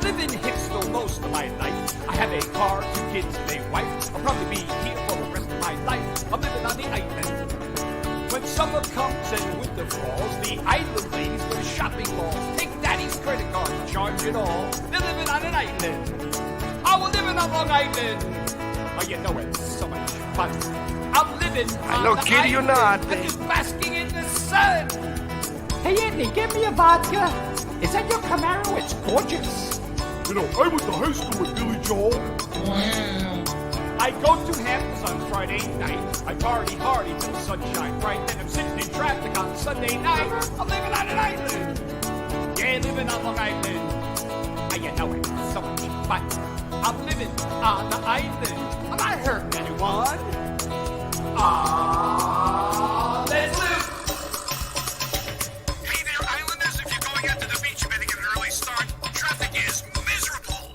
living hipster most of my life. I have a car, 2 kids, and a wife. I'll probably be here for the rest of my life. I'm living on the island. When summer comes and winter falls, the island ladies go to shopping malls. Take daddy's credit card and charge it all. They're living on an island. Oh, we're living on Long Island. Oh, you know it's so much fun. I'm living on no the kid, you're island. not. I'm just basking in the sun. Hey, Anthony, give me a vodka. Is that your Camaro? It's gorgeous. You know, I went to high school with Billy Joel. I go to Hamptons on Friday night. I party hard till the sunshine bright. Then I'm sitting in traffic on Sunday night. I'm living on an island. Yeah, living on Long Island. Ah, you know it's so much fun. I'm living on the island. I'm not hurting anyone. Ah, let's live. Hey there, Islanders. If you're going out to the beach, you better get an early start. Traffic is miserable.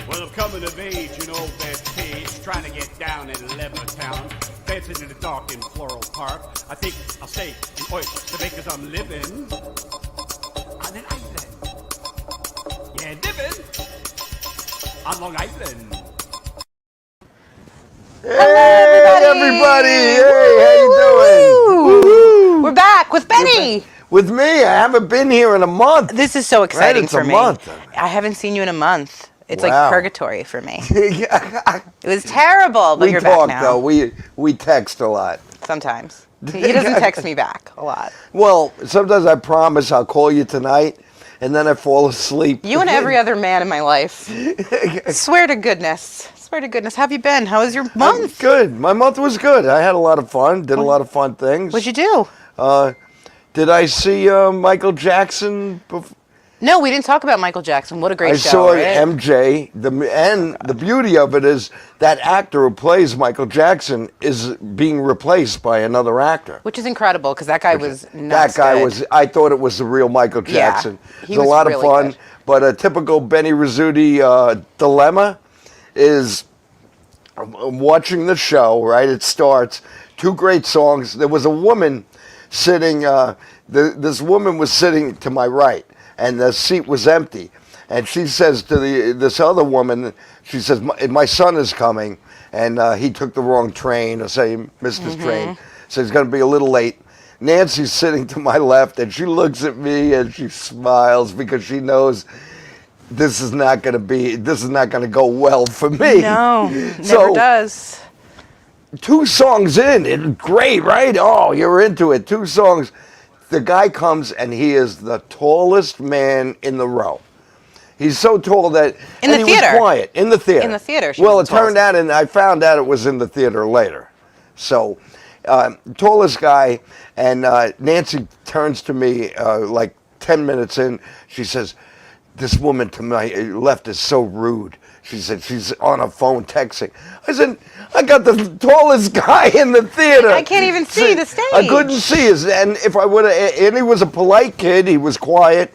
Well, I'm coming of age in Old Bethpage, trying to get down in Levittown, dancing in the dark in Floral Park. I think I'll stay in Oyster Bay 'cause I'm living on an island. Yeah, living on Long Island. Hey, everybody! Hey, how you doing? Woo-hoo. We're back with Benny. With me, I haven't been here in a month. This is so exciting It's for a me. month. I haven't seen you in a month. It's Wow. like purgatory for me. It was terrible, but We you're talk back now. though. We text a lot. Sometimes. He doesn't text me back a lot. Well, sometimes I promise I'll call you tonight, and then I fall asleep. You and every other man in my life. Swear to goodness. Swear to goodness. How have you been? How was your month? Good. My month was good. I had a lot of fun. Did a lot of fun things. What'd you do? Did I see Michael Jackson? No, we didn't talk about Michael Jackson. What a great I show, saw right? MJ. And the beauty of it is that actor who plays Michael Jackson is being replaced by another actor. Which is incredible because that guy was nuts. That guy good. was. I thought it was the real Michael Jackson. he It was a was lot really of fun. good. But a typical Benny Rizzuti dilemma is I'm watching the show. Right, it starts. 2 great songs. There was a woman sitting. This woman was sitting to my right, and the seat was empty. And she says to this other woman, she says, my son is coming, and he took the wrong train, or say he missed his train, so he's going to be a little late. Nancy's sitting to my left, and she looks at me and she smiles because she knows this is not going to go well for me. No, never does. 2 songs in, it's great, right? Oh, you're into it. 2 songs. The guy comes and he is the tallest man in the row. He's so tall that In the he theater. was quiet in the theater. In the theater, she Well, was it the turned out, and I found out it was in the theater later. So, tallest guy, and Nancy turns to me like 10 minutes in. She says, "This woman to my left is so rude." She said she's on her phone texting. I said, I got the tallest guy in the theater. I can't even see the stage. I couldn't see his, and if I would have, and he was a polite kid, he was quiet,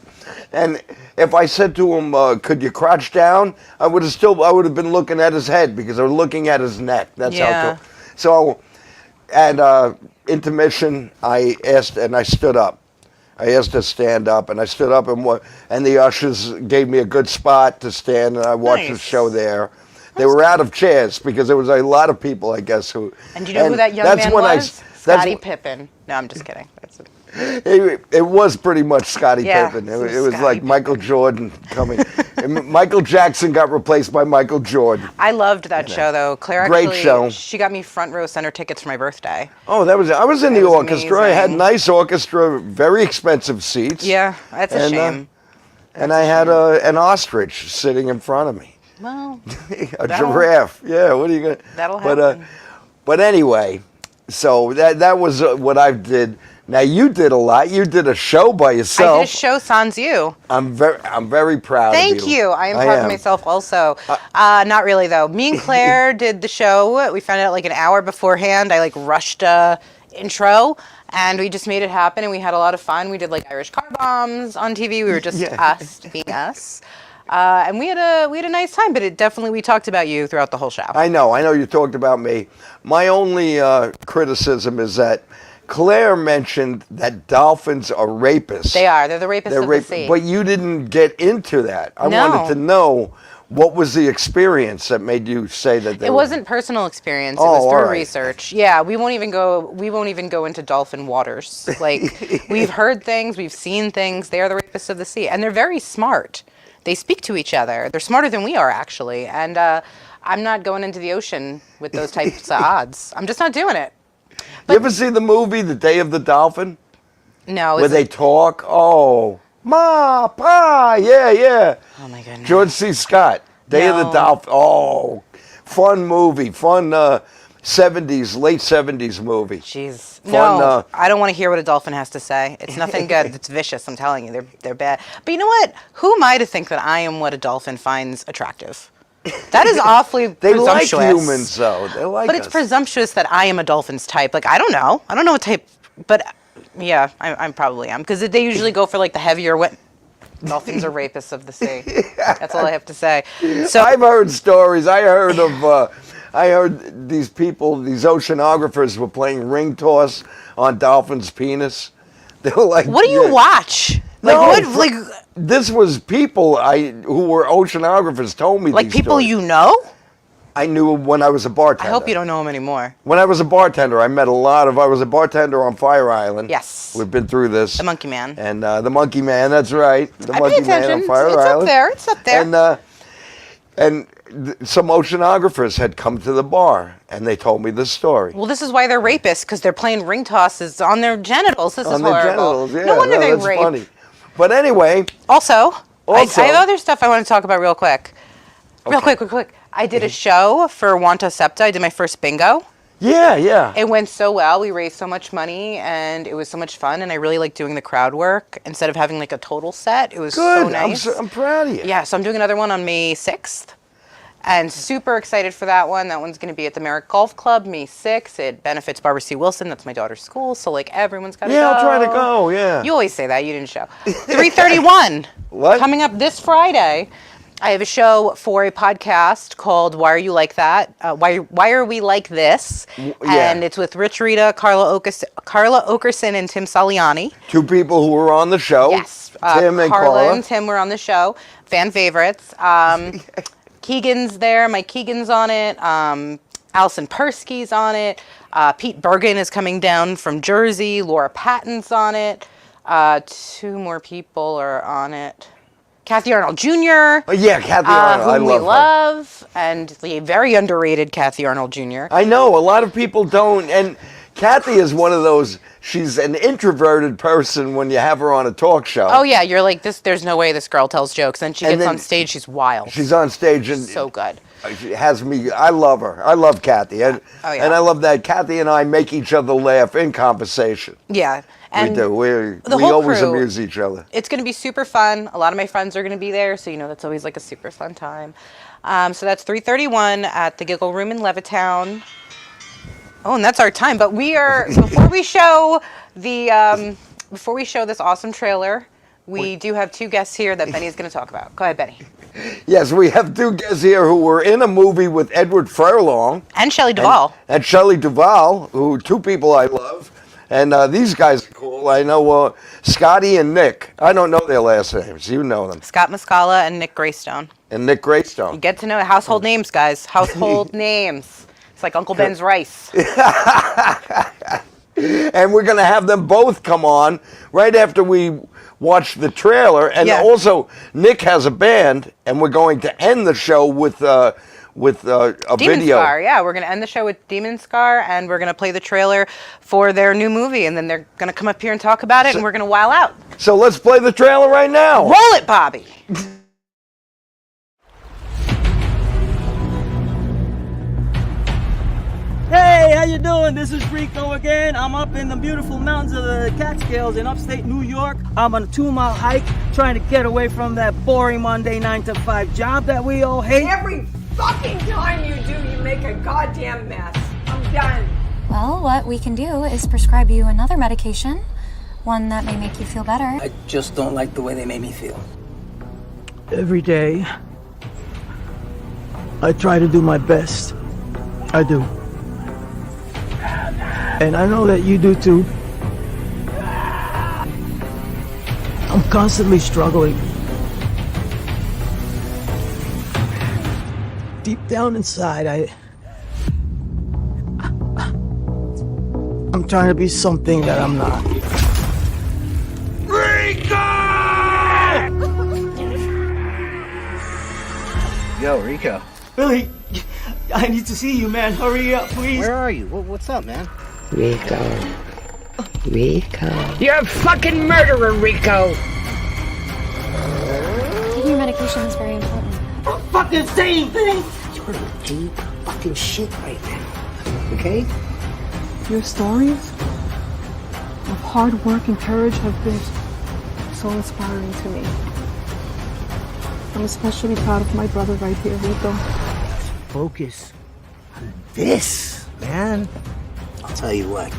and if I said to him, could you crouch down, I would have been looking at his head because I was looking at his neck. That's Yeah. how tall. So, at intermission, I asked, and I stood up. I asked to stand up, and I stood up, and the ushers gave me a good spot to stand, and I watched the Nice. show there. They were out of chairs because there was a lot of people, I guess, who. And do you know who that young man was? Scottie Pippen. No, I'm just kidding. It was pretty much Scottie Yeah, Pippen. it was It was Scottie like Pippen. Michael Jordan coming. And Michael Jackson got replaced by Michael Jordan. I loved that show, though. Claire Great actually, show. she got me front row center tickets for my birthday. Oh, I was in That the was orchestra. I had amazing. nice orchestra, very expensive seats. Yeah, that's a shame. And I had an ostrich sitting in front of me. Well, A giraffe. Yeah, what are you going to... That'll happen. But anyway, so that was what I did. Now, you did a lot. You did a show by yourself. I did a show sans you. I'm very proud of you. Thank you. I am proud of myself also. Not really, though. Me and Claire did the show. We found out like an hour beforehand. I like rushed a intro, and we just made it happen, and we had a lot of fun. We did like Irish car bombs on TV. We were just us being us. And we had a nice time, but we talked about you throughout the whole show. I know you talked about me. My only criticism is that Claire mentioned that dolphins are rapists. They are. They're the rapists of the sea. But you didn't get into that. I No. wanted to know what was the experience that made you say that they It were... wasn't personal experience. It Oh, was all through right. research. Yeah, we won't even go into dolphin waters. Like, we've heard things, we've seen things. They are the rapists of the sea, and they're very smart. They speak to each other. They're smarter than we are, actually. And I'm not going into the ocean with those types of odds. I'm just not doing it. You ever see the movie The Day of the Dolphin? No. Where they talk? Oh, ma, pa, yeah. Oh my goodness. George C. Scott, Day of the No. Dolphin. Oh, fun movie, fun 70s, late 70s movie. Jeez. Fun, No, I don't want to hear what a dolphin has to say. It's nothing good. It's vicious. I'm telling you, they're bad. But you know what? Who am I to think that I am what a dolphin finds attractive? That is awfully They like presumptuous. humans, though. They like But it's us. presumptuous that I am a dolphin's type. Like, I don't know. I don't know what type, but yeah, I probably am. Because they usually go for like the heavier wet. Dolphins are rapists of the sea. That's all I have to say. So I've heard stories. I heard these people, these oceanographers were playing ring toss on dolphins' penis. They were like, what do you yeah. watch? Like, No, what, fr- like This was people who were oceanographers told me these people stories. you know? I knew when I was a I bartender. hope you don't know them anymore. When I was a bartender, I met a lot of. I was a bartender on Fire Island. Yes. We've been through this. The Monkey Man. And the Monkey Man, that's right. The I pay Monkey Man attention. on Fire It's Island. up there. It's up there. And some oceanographers had come to the bar, and they told me this story. Well, this is why they're rapists, because they're playing ring tosses on their genitals. This is On horrible. their genitals, yeah. No wonder they that's rape. funny. But anyway, Also, Also- I have other stuff I want to talk about real quick. Real quick. I did a show for Wanta Septa. I did my first bingo. yeah. It went so well. We raised so much money, and it was so much fun. And I really like doing the crowd work instead of having like a total set. It was Good. so nice. I'm proud of you. Yeah, so I'm doing another one on May 6th. And super excited for that one. That one's going to be at the Merrick Golf Club, May 6th. It benefits Barbara C. Wilson. That's my daughter's school. So, like, everyone's got to go. Yeah, I'll try to go, yeah. You always say that. You didn't show. 3:31. What? Coming up this Friday, I have a show for a podcast called Why Are You Like That? Why Are We Like This? Yeah. And it's with Rich Rita, Carla Okerson, and Tim Saliani. Two people who were on the show. Yes. Tim and Carla. and Tim were on the show. Fan favorites. Keegan's there. Mike Keegan's on it. Allison Persky's on it. Pete Bergen is coming down from Jersey. Laura Patton's on it. Two more people are on it. Kathy Arnold Jr. Oh, yeah, Kathy Arnold. I whom we love her. love, and the very underrated Kathy Arnold Jr. I know, a lot of people don't. And Kathy is one of those, she's an introverted person when you have her on a talk show. Oh yeah, you're like this. There's no way this girl tells jokes. Then she And gets then on stage. She's wild. She's on stage and so good. she has me, I love her. I love Kathy. And, Oh, yeah. and I love that Kathy and I make each other laugh in conversation. Yeah, and we do. the We whole always crew- amuse each other. It's going to be super fun. A lot of my friends are going to be there, so you know that's always like a super fun time. So that's 3:31 at the Giggle Room in Levittown. Oh, and that's our time. But we are before we show this awesome trailer. We do have two guests here that Benny's going to talk about. Go ahead, Benny. Yes, we have two guests here who were in a movie with Edward Furlong. And Shelley Duvall. And Shelley Duvall, who two people I love. And these guys are cool. I know Scotty and Nick. I don't know their last names. You know them. Scott Muscala and Nick Greystone. And Nick Greystone. Get to know household names, guys. Household names. It's like Uncle Ben's rice. And we're going to have them both come on right after we watch the trailer. And Yeah. also, Nick has a band, and we're going to end the show with a Demon video. Scar, yeah. We're going to end the show with Demon Scar, and we're going to play the trailer for their new movie, and then they're going to come up here and talk about it, and we're going to wow out. So let's play the trailer right now. Roll it, Bobby. Hey, how you doing? This is Rico again. I'm up in the beautiful mountains of the Catskills in upstate New York. I'm on a 2-mile hike trying to get away from that boring Monday 9-to-5 job that we all hate. Every fucking time you do, you make a goddamn mess. I'm done. Well, what we can do is prescribe you another medication, one that may make you feel better. I just don't like the way they made me feel. Every day, I try to do my best. I do. And I know that you do too. I'm constantly struggling. Deep down inside, I'm trying to be something that I'm not. Yo, Rico. Billy, I need to see you, man. Hurry up, please. Where are you? What's up, man? Rico. You're a fucking murderer, Rico. Taking your medication is very important. I'm fucking saying things. You're in deep fucking shit right now. Okay? Your stories of hard work and courage have been so inspiring to me. I'm especially proud of my brother right here, Rico. Focus on this, man. I'll tell you what.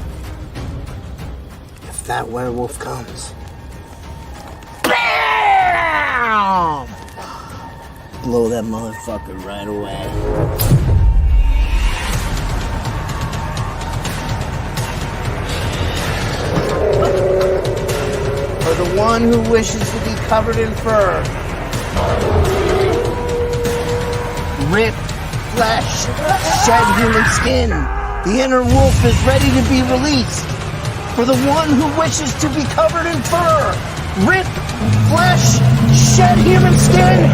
If that werewolf comes, BAM! Blow that motherfucker right away. For the one who wishes to be covered in fur. Ripped flesh, shed human skin. The inner wolf is ready to be released. For the one who wishes to be covered in fur. Ripped flesh, shed human skin.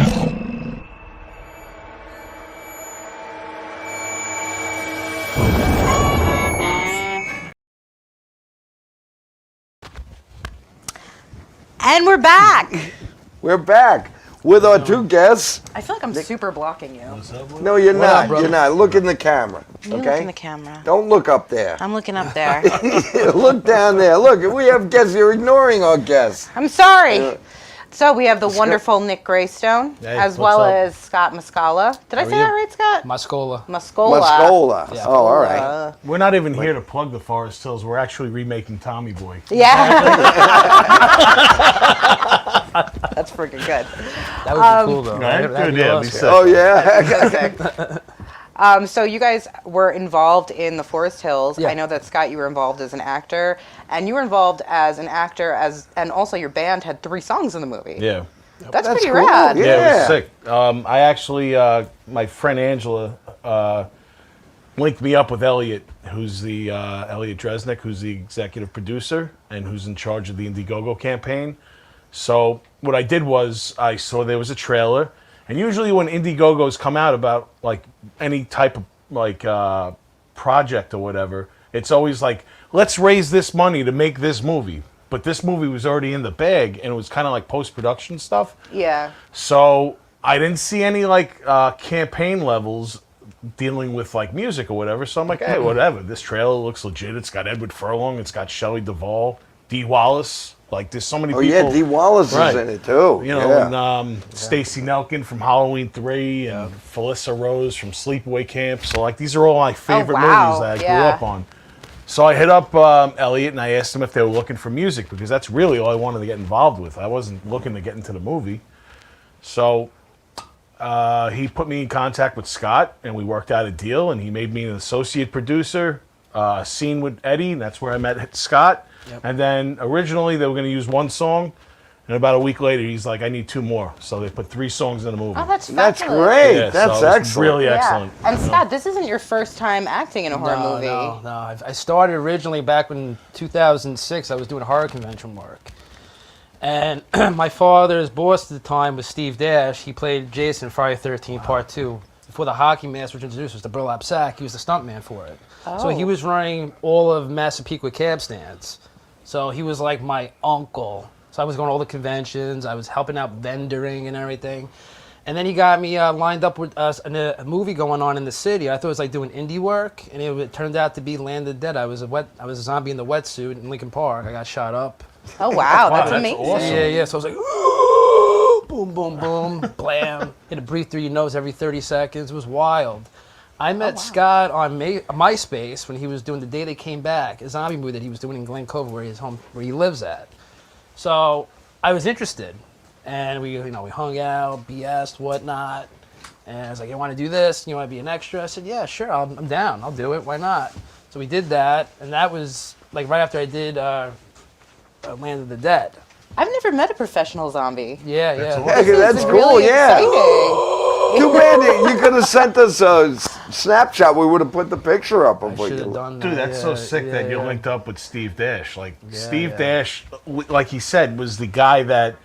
And we're back. We're back with our two guests. I feel like I'm super blocking you. No, you're not. You're not. Look in the camera. You Okay? look in the camera. Don't look up there. I'm looking up there. Look down there. Look, we have guests. You're ignoring our guests. I'm sorry. So we have the wonderful Nick Greystone, Hey, as what's well up? as Scott Muscala. Did I say that right, Scott? Muscola. Muscola. Muscola. Yeah. Oh, all right. We're not even here to plug the Forest Hills. We're actually remaking Tommy Boy. Yeah. That's freaking good. That would be cool, though. Right? That'd be Yeah, awesome. be sick. Oh, yeah. So you guys were involved in the Forest Hills. Yeah. I know that, Scott, you were involved as an actor, and you were involved as an actor and also your band had 3 songs in the movie. Yeah. That's pretty cool. rad. Yeah. Yeah, it was sick. I actually, my friend Angela linked me up with Elliot, who's the Elliot Dresnick, who's the executive producer and who's in charge of the Indiegogo campaign. So what I did was I saw there was a trailer, and usually when Indiegogos come out about like any type of like project or whatever, it's always like, let's raise this money to make this movie. But this movie was already in the bag, and it was kind of like post-production stuff. Yeah. So I didn't see any like campaign levels dealing with like music or whatever. So I'm like, hey, whatever. This trailer looks legit. It's got Edward Furlong. It's got Shelley Duvall, Dee Wallace. Like there's so many Oh, people. yeah, Dee Wallace is in it, too. You know, Yeah. and Stacey Nelkin from Halloween 3, and Felissa Rose from Sleepaway Camp. So like these are all my favorite wow. movies that I Yeah. grew up on. So I hit up Elliot and I asked him if they were looking for music, because that's really all I wanted to get involved with. I wasn't looking to get into the movie. So he put me in contact with Scott, and we worked out a deal, and he made me an associate producer, a scene with Eddie, and that's where I met Scott. Yep. And then originally they were going to use 1 song, and about a week later he's like, I need 2 more. So they put 3 songs in the movie. Oh, that's That's fabulous. great. Yeah, That's so it was excellent. really excellent. And Scott, this isn't your first time acting in a horror movie. No. I started originally back in 2006. I was doing horror convention work. And my father's boss at the time was Steve Dash. He played Jason in Friday 13 Part 2. Before the hockey mask was introduced, was the burlap sack. He was the stuntman for it. So he was running all of Massapequa cab stands. So he was like my uncle. So I was going to all the conventions. I was helping out vendoring and everything. And then he got me lined up with a movie going on in the city. I thought it was like doing indie work, and it turned out to be Land of the Dead. I was a zombie in the wetsuit in Lincoln Park. I got shot up. Oh, wow. That's that's amazing. awesome. Yeah. So I was like, ooh, boom, boom, boom, blam. You had to breathe through your nose every 30 seconds. It was wild. I met Scott on MySpace when he was doing The Day They Came Back, a zombie movie that he was doing in Glen Cove, where he lives at. So I was interested, and we hung out, BS'd, whatnot. And I was like, you want to do this? You want to be an extra? I said, yeah, sure, I'm down. I'll do it. Why not? So we did that, and that was like right after I did Land of the Dead. I've never met a professional zombie. Yeah, That's cool. Really Yeah. exciting. Too bad you could have sent us a snapshot. We would have put the picture up of what should you have done Dude, that. that's so sick that you linked up with Steve Dash. Like Steve Dash, like he said, was the guy that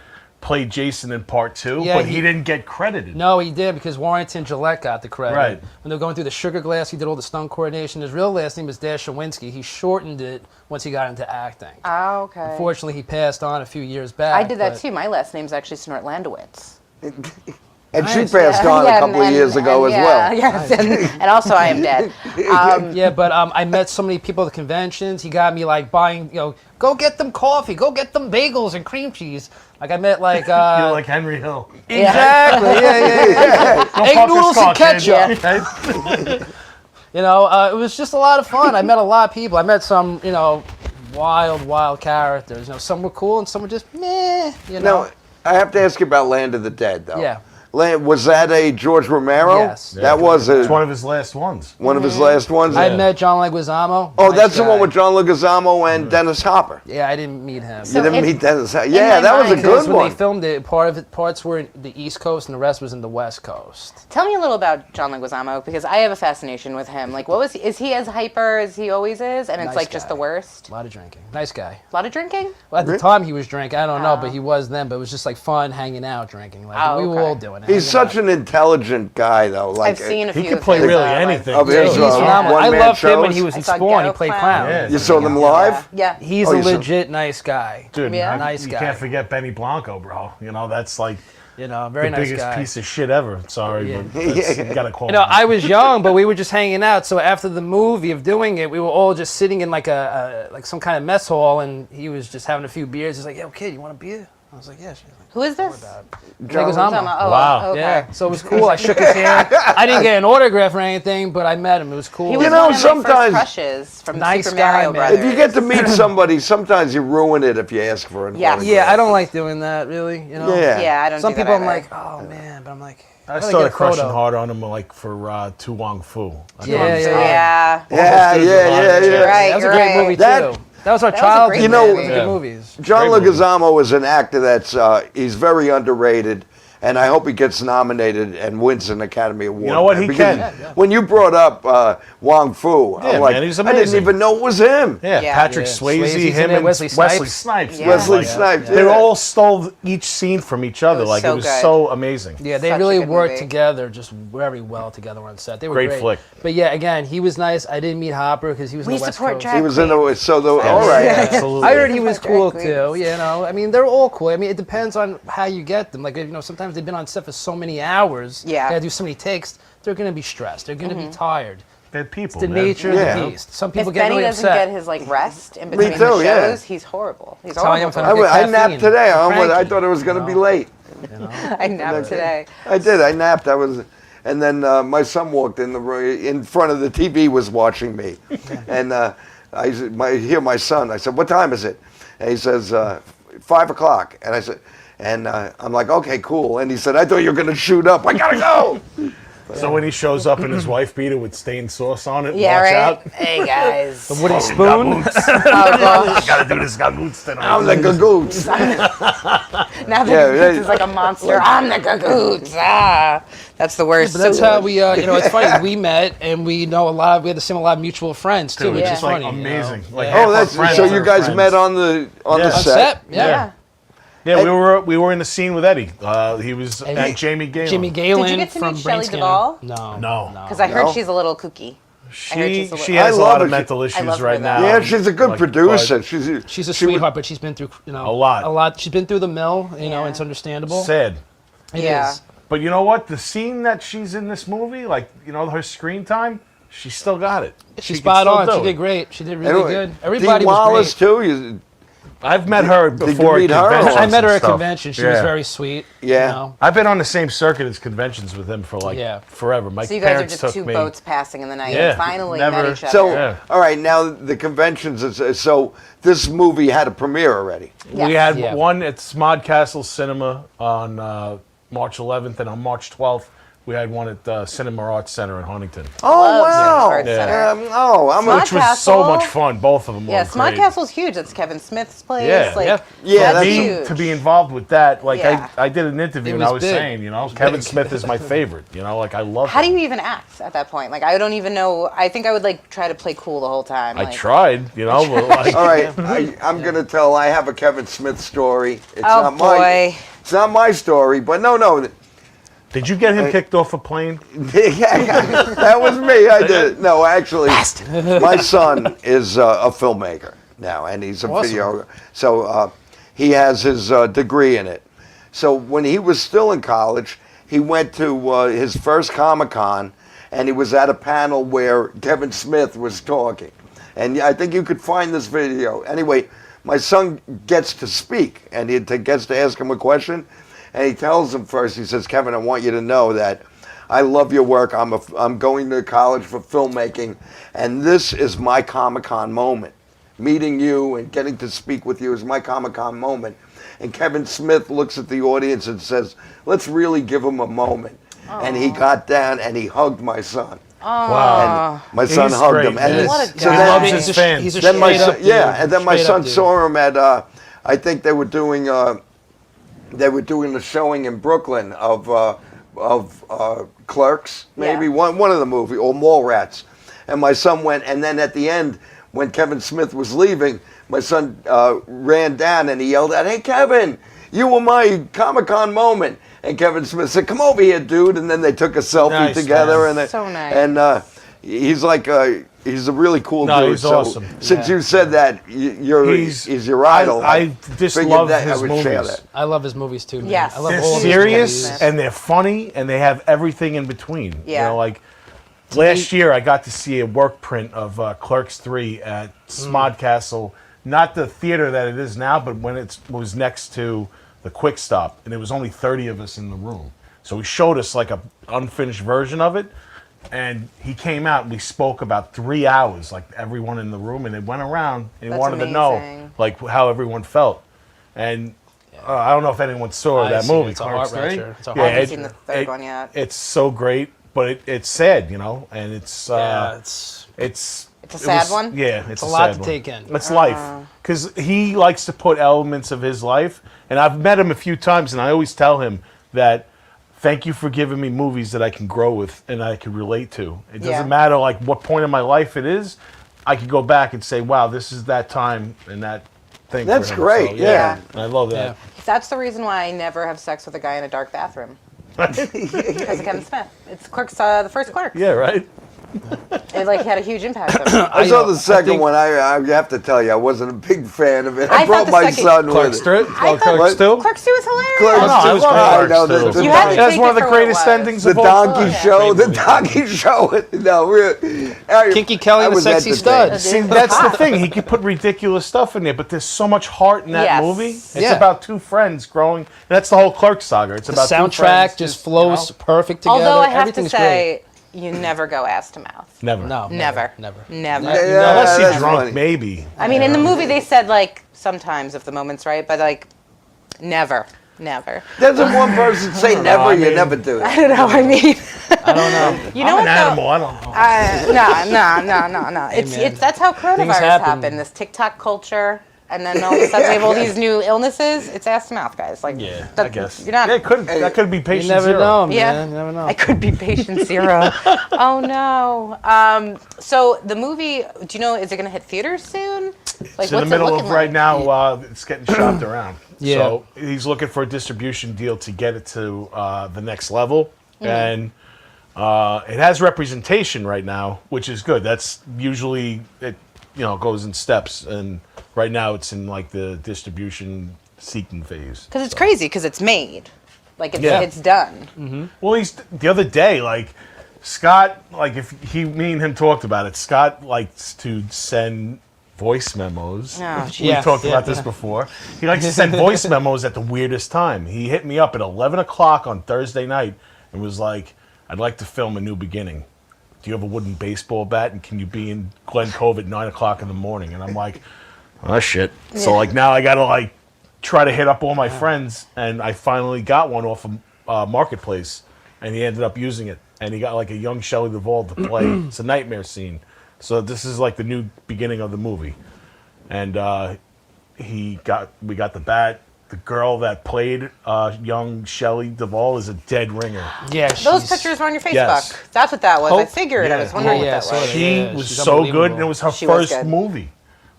played Jason in part 2, Yeah, but he didn't get credited. No, he did because Warrington Gillette got the credit. Right. When they were going through the sugar glass, he did all the stunt coordination. His real last name was Dashawinski. He shortened it once he got into acting. Oh, okay. Unfortunately, he passed on a few years back. I did that but- too. My last name's actually Snortlandowitz. And she passed on a couple of years ago as well. Yes, and also I am dead. Yeah, but I met so many people at the conventions. He got me like buying, go get them coffee, go get them bagels and cream cheese. Like I met like You're like Henry Hill. Exactly. Yeah. Go Egg pop your noodles and skull, kid. ketchup. It was just a lot of fun. I met a lot of people. I met some, wild characters. Some were cool and some were just meh. Now, I have to ask you about Land of the Dead, though. Yeah. Was that a George Romero? Yes. That was It's one of his last ones. one of his last ones? I met John Leguizamo. Oh, Nice that's the guy. one with John Leguizamo and Dennis Hopper. Yeah, I didn't meet him. You didn't meet Dennis Hopper? Yeah, that was a Because good when one. they filmed it, parts were in the East Coast and the rest was in the West Coast. Tell me a little about John Leguizamo because I have a fascination with him. Like, is he as hyper as he always is? And it's Nice like just guy. the worst. A lot of drinking. Nice guy. A lot of drinking. Well, at the time he was drinking. I don't know, but he was then. But it was just like fun hanging out, drinking. Like we were all doing it. He's such an intelligent guy, though. Like I've seen a few. He can of play his, really like- anything. Of his, He's phenomenal. I one-man loved him when shows. he was I in saw Spawn. He Ghetto played Clown. clown. Yeah. You saw them live? Yeah. He's Oh, a you saw- legit nice guy. Dude, Yeah. Nice you guy. can't forget Benny Blanco, bro. That's like Very the nice biggest guy. piece of shit ever. Sorry, but you gotta call him. I was young, but we were just hanging out. So after the movie of doing it, we were all just sitting in like like some kind of mess hall, and he was just having a few beers. He's like, "Yo, kid, you want a beer?" I was like, "Yeah." She's like, Who is this? Leguizamo. Oh, Wow. okay. Yeah, so it was cool. I shook his hand. I didn't get an autograph or anything, but I met him. It was cool. He was know, one of my sometimes- first crushes from Nice Super guy, Mario man. Brothers. If you get to meet somebody, sometimes you ruin it if you ask for an Yeah. autograph. Yeah, I don't like doing that, really. Yeah. Yeah, I don't. Some do that people I'm either. like, oh man, but I'm like, I gotta started get a crushing photo. hard on him like for Tu Wong Fu. Yeah. Yeah, Yeah. yeah. You're right. That was a you're great right. movie That- too. That was our That was a childhood. great You know, Those are Yeah. good movies. John Great movie. Leguizamo is an actor that's he's very underrated, and I hope he gets nominated and wins an Academy Award. know what? man, He because can. When you brought up Wong Fu, Yeah, I'm like, man, he's I didn't amazing. even know it was him. Yeah, Yeah. Patrick Yeah. Swayze, Swayze's in him it, and Wesley Snipes. Yeah. Wesley Yeah. Snipes. They yeah. all stole each scene from each other. was Like so it was good. so amazing. Yeah, they Such a really good worked movie. together just very well together on set. They were Great great. flick. But yeah, again, he was nice. I didn't meet Hopper because he was We in the West support Coast. drag He was in the all right. Absolutely. I heard he was Drag cool queens. too. I mean, they're all cool. I mean, it depends on how you get them. Like, sometimes they've been on set for so many hours. Yeah. They gotta do so many takes. They're gonna be stressed. They're gonna be tired. They're people. It's the man. nature Yeah. of the beast. Some If people get Benny really doesn't upset. get his like rest in between too, the yeah. shows, he's horrible. He's That's how I am horrible. if I I get napped caffeine. today. I Cranky. thought it was going to be late. I napped today. I did. I napped. And then my son walked in front of the TV was watching me, and I hear my son. I said, "What time is it?" And he says, 5 o'clock. And I said, I'm like, "Okay, cool." And he said, "I thought you were going to shoot up. I gotta go." So when he shows up in his wife beater with stained sauce on it, Yeah, watch right. out. Hey guys. The wooden spoon. I gotta do this Gagootz tonight. I'm the Gagootz. Now that Yeah, he's like a monster, I'm the Gagootz. Ah, that's the worst. But that's how we, it's funny. We met and we know we had the same a lot of mutual friends too, Dude, which it's is like funny. amazing. Yeah. Like Oh, half our that's friends so are you guys friends. met on the Yeah. the On set. Yeah. Yeah, we were in the scene with Eddie. He was at Jamie Galen. Jimmy Galen Did you get to from meet Brain Shelley Scanner. Duvall? No. Because I heard No. she's a little kooky. I heard she's a She little- has I a lot love of her. mental I issues love her right though. now. Yeah, she's a good Like, producer. but She's She's a she would- sweetheart, but she's been through A lot. A lot. She's been through the mill. Yeah. It's understandable. Sad. It Yeah. is. But you know what? The scene that she's in this movie, like, her screen time, she still got it. She's can spot still on. do She it. did great. She did really Anyway, good. Everybody Dee was Wallace great. too. I've met her you before meet at her? conventions. I met her and at stuff. convention. She Yeah. was very sweet. Yeah. I've been on the same circuit as conventions with him for forever. My So you guys are parents just took two me. boats passing in the night Yeah, and finally never- met each other. So, Yeah. all right, now the conventions. So this movie had a premiere already. We had Yeah. one at Smodcastle Cinema on March 11th, and on March 12th We had one at Cinema Arts Center in Huntington. Oh, Love Cinema wow. Arts Center. I'm Smart Which was so Castle. much fun. Both of them Yeah, were Smart great. Castle's huge. That's Kevin Smith's place. Yeah, like, Yeah, that's that's huge. To be involved with that, like Yeah. I did an interview It and I was was big. saying, Kevin Smith is my favorite. Like I love. How do him. you even act at that point? Like, I don't even know. I think I would like try to play cool the whole time. I like, tried, but, like, All right, I'm gonna tell. I have a Kevin Smith story. It's Oh, not boy. It's not my story, but no. Did you get him kicked off a plane? Yeah, that was me. I did it. No, actually, my son is a filmmaker now, and he's a video. So he has his degree in it. So when he was still in college, he went to his first Comic-Con, and he was at a panel where Kevin Smith was talking. And I think you could find this video. Anyway, my son gets to speak, and he gets to ask him a question. And he tells him first, he says, Kevin, I want you to know that I love your work. I'm going to college for filmmaking, and this is my Comic-Con moment. Meeting you and getting to speak with you is my Comic-Con moment. And Kevin Smith looks at the audience and says, let's really give him a moment. And he got down and he hugged my son. Wow. And my son He's hugged great, him. And man. What a so guy. He loves his fans. He's a then my straight son, up dude. and then my Straight son up dude. saw him at I think they were doing the showing in Brooklyn of Clerks, maybe one of the movie, or Mallrats. And my son went, and then at the end, when Kevin Smith was leaving, my son ran down and he yelled out, "Hey Kevin, you were my Comic-Con moment." And Kevin Smith said, "Come over here, dude." And then they took a selfie Nice, together, man. and So nice. And he's like he's a really cool No, dude. he's so awesome. since you said that, he's your idol. I just figured love that I his would share movies. that. I love his movies too, man. Yes. I love They're all of his serious movies. and they're funny and they have everything in between. Yeah. Like last year, I got to see a work print of Clerks 3 at Smod Castle, not the theater that it is now, but when it was next to the Quick Stop, and there was only 30 of us in the room. So he showed us like a unfinished version of it, and he came out and we spoke about 3 hours, like everyone in the room, and it went around and he That's wanted to know amazing. like how everyone felt. And I don't know if anyone saw I've that seen it. movie, It's a Clerks 3. heart-wrencher. It's a I haven't heart-wrencher. seen the third one yet. It's so great, but it's sad, and it's Yeah, it's It's a sad one? Yeah, it's a lot sad to one. take in. It's life, because he likes to put elements of his life, and I've met him a few times, and I always tell him that thank you for giving me movies that I can grow with and I can relate to. It doesn't Yeah. matter like what point in my life it is. I can go back and say, wow, this is that time and that thing. That's for him. great, So, yeah. And I love that. That's the reason why I never have sex with a guy in a dark bathroom. Because of Kevin Smith. It's Clerks, the first Clerks. Yeah, right. It like had a huge impact on me. I saw the second one. I have to tell you, I wasn't a big fan of it. I I brought thought the my second- son with Clerks it. 3? I thought- Clerks 2? Clerks 2 is hilarious. Clerks No, I 2 love is great. Clerks No, 2. the You had to That's take one of it the for what it greatest was. endings The of all donkey time. show, the donkey show. No, really. Kinky Kelly I the was Sexy entertained. Stud. See, that's the thing. He could put ridiculous stuff in there, but there's so much heart in that Yes. movie. It's Yeah. about two friends growing. That's the whole Clerk saga. It's The about two soundtrack friends just flows perfect together. Although I have to Everything's say, you never go ass to mouth. Never. great. No, Never. never. Never. Yeah, Unless he's that's drunk, funny. maybe. I mean, in the movie they said like sometimes if the moment's right, but like never. Doesn't one person say never? I You mean- never do I it. don't know. I mean, I don't know. you know I'm what? an though? animal. I don't know. No. Hey, man. It's that's how coronavirus happen. happened. This TikTok culture, and then all of a sudden we have all these new illnesses. It's ass to mouth, guys. Like, Yeah, that- I guess. you're not. Yeah, that could be patient You never zero. know, man. Yeah. You never know. I could be patient zero. Oh no. So the movie, do you know? Is it going to hit theaters soon? Like, It's in the middle of looking right like? now. It's getting shopped around. Yeah. So he's looking for a distribution deal to get it to the next level, and it has representation right now, which is good. That's usually it. Goes in steps, and right now it's in like the distribution seeking phase. Because it's crazy. Because it's made. Like Yeah. it's done. Well, the other day, like Scott, like me and him talked about it. Scott likes to send voice memos. Oh, We Yeah, talked yeah, about this before. He likes to send voice memos at the weirdest time. He hit me up at 11 o'clock on Thursday night and was like, "I'd like to film A New Beginning. Do you have a wooden baseball bat, and can you be in Glen Cove at 9 o'clock in the morning?" And I'm like, "Oh shit!" So like now I gotta like try to hit up all my friends, and I finally got one off of Marketplace, and he ended up using it, and he got like a young Shelley Duvall to play. It's a nightmare scene, so this is like the new beginning of the movie, and we got the bat. The girl that played young Shelley Duvall is a dead ringer. Yeah, those pictures were on your Facebook. Yes. That's what that was. I Hope- figured. I was wondering what that was. She was she's so good, and unbelievable. it was her She was first good. movie.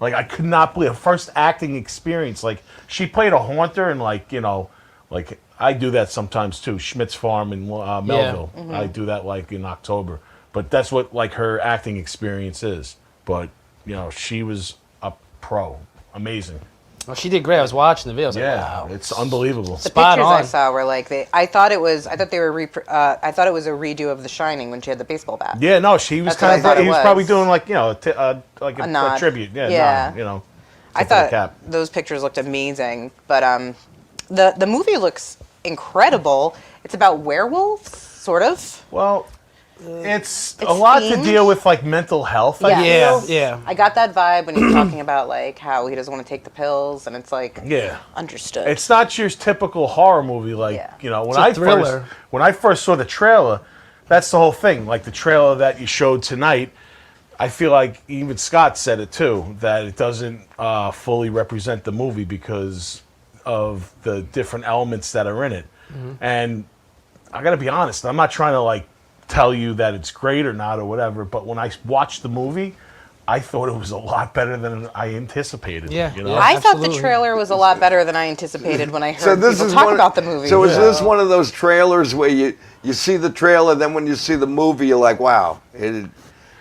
Like, I could not believe her first acting experience. Like, she played a haunter, and like I do that sometimes too. Schmidt's Farm in Melville. Mm-hmm. I do that like in October. But that's what like her acting experience is. But she was a pro, amazing. Well, she did great. I was watching the video. I was Yeah, like, wow. it's unbelievable. The Spot pictures I on. saw were like I thought it was a redo of The Shining when she had the baseball bat. Yeah, no, she was That's what I kind thought of. it He was was. probably doing like a nod. tribute. Yeah, Yeah. nod, I tip of the thought cap. those pictures looked amazing, but the movie looks incredible. It's about werewolves, sort of. Well, it's a It's lot to themed. deal with like mental health. I Yeah. feel. Yeah. I got that vibe when he's talking about like how he doesn't want to take the pills, and it's like Yeah. understood. It's not your typical horror movie, like Yeah. when It's a thriller. I first saw the trailer, that's the whole thing. Like the trailer that you showed tonight, I feel like even Scott said it too, that it doesn't fully represent the movie because of the different elements that are in it. And I got to be honest, I'm not trying to like tell you that it's great or not or whatever, but when I watched the movie, I thought it was a lot better than I anticipated. Yeah. I thought the Absolutely. trailer was a lot better than I anticipated when I heard So this people is talk one, about the movie. So is this one of those trailers where you see the trailer, then when you see the movie, you're like, wow,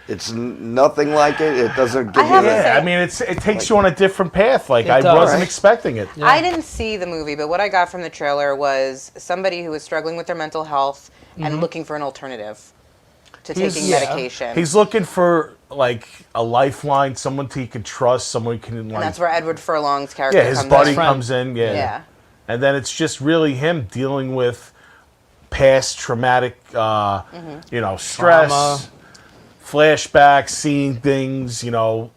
it's nothing like it. It doesn't give you have to that. say- I mean, it takes you on a different path. Like It I does. wasn't Right. expecting it. I didn't see the movie, but what I got from the trailer was somebody who was struggling with their mental health and looking for an alternative to taking medication. He's looking for like a lifeline, someone he can trust, someone he can and like. that's where Edward Furlong's character Yeah, his comes buddy in. comes in. Yeah. Yeah. And then it's just really him dealing with past traumatic, stress, Trauma. flashbacks, seeing things.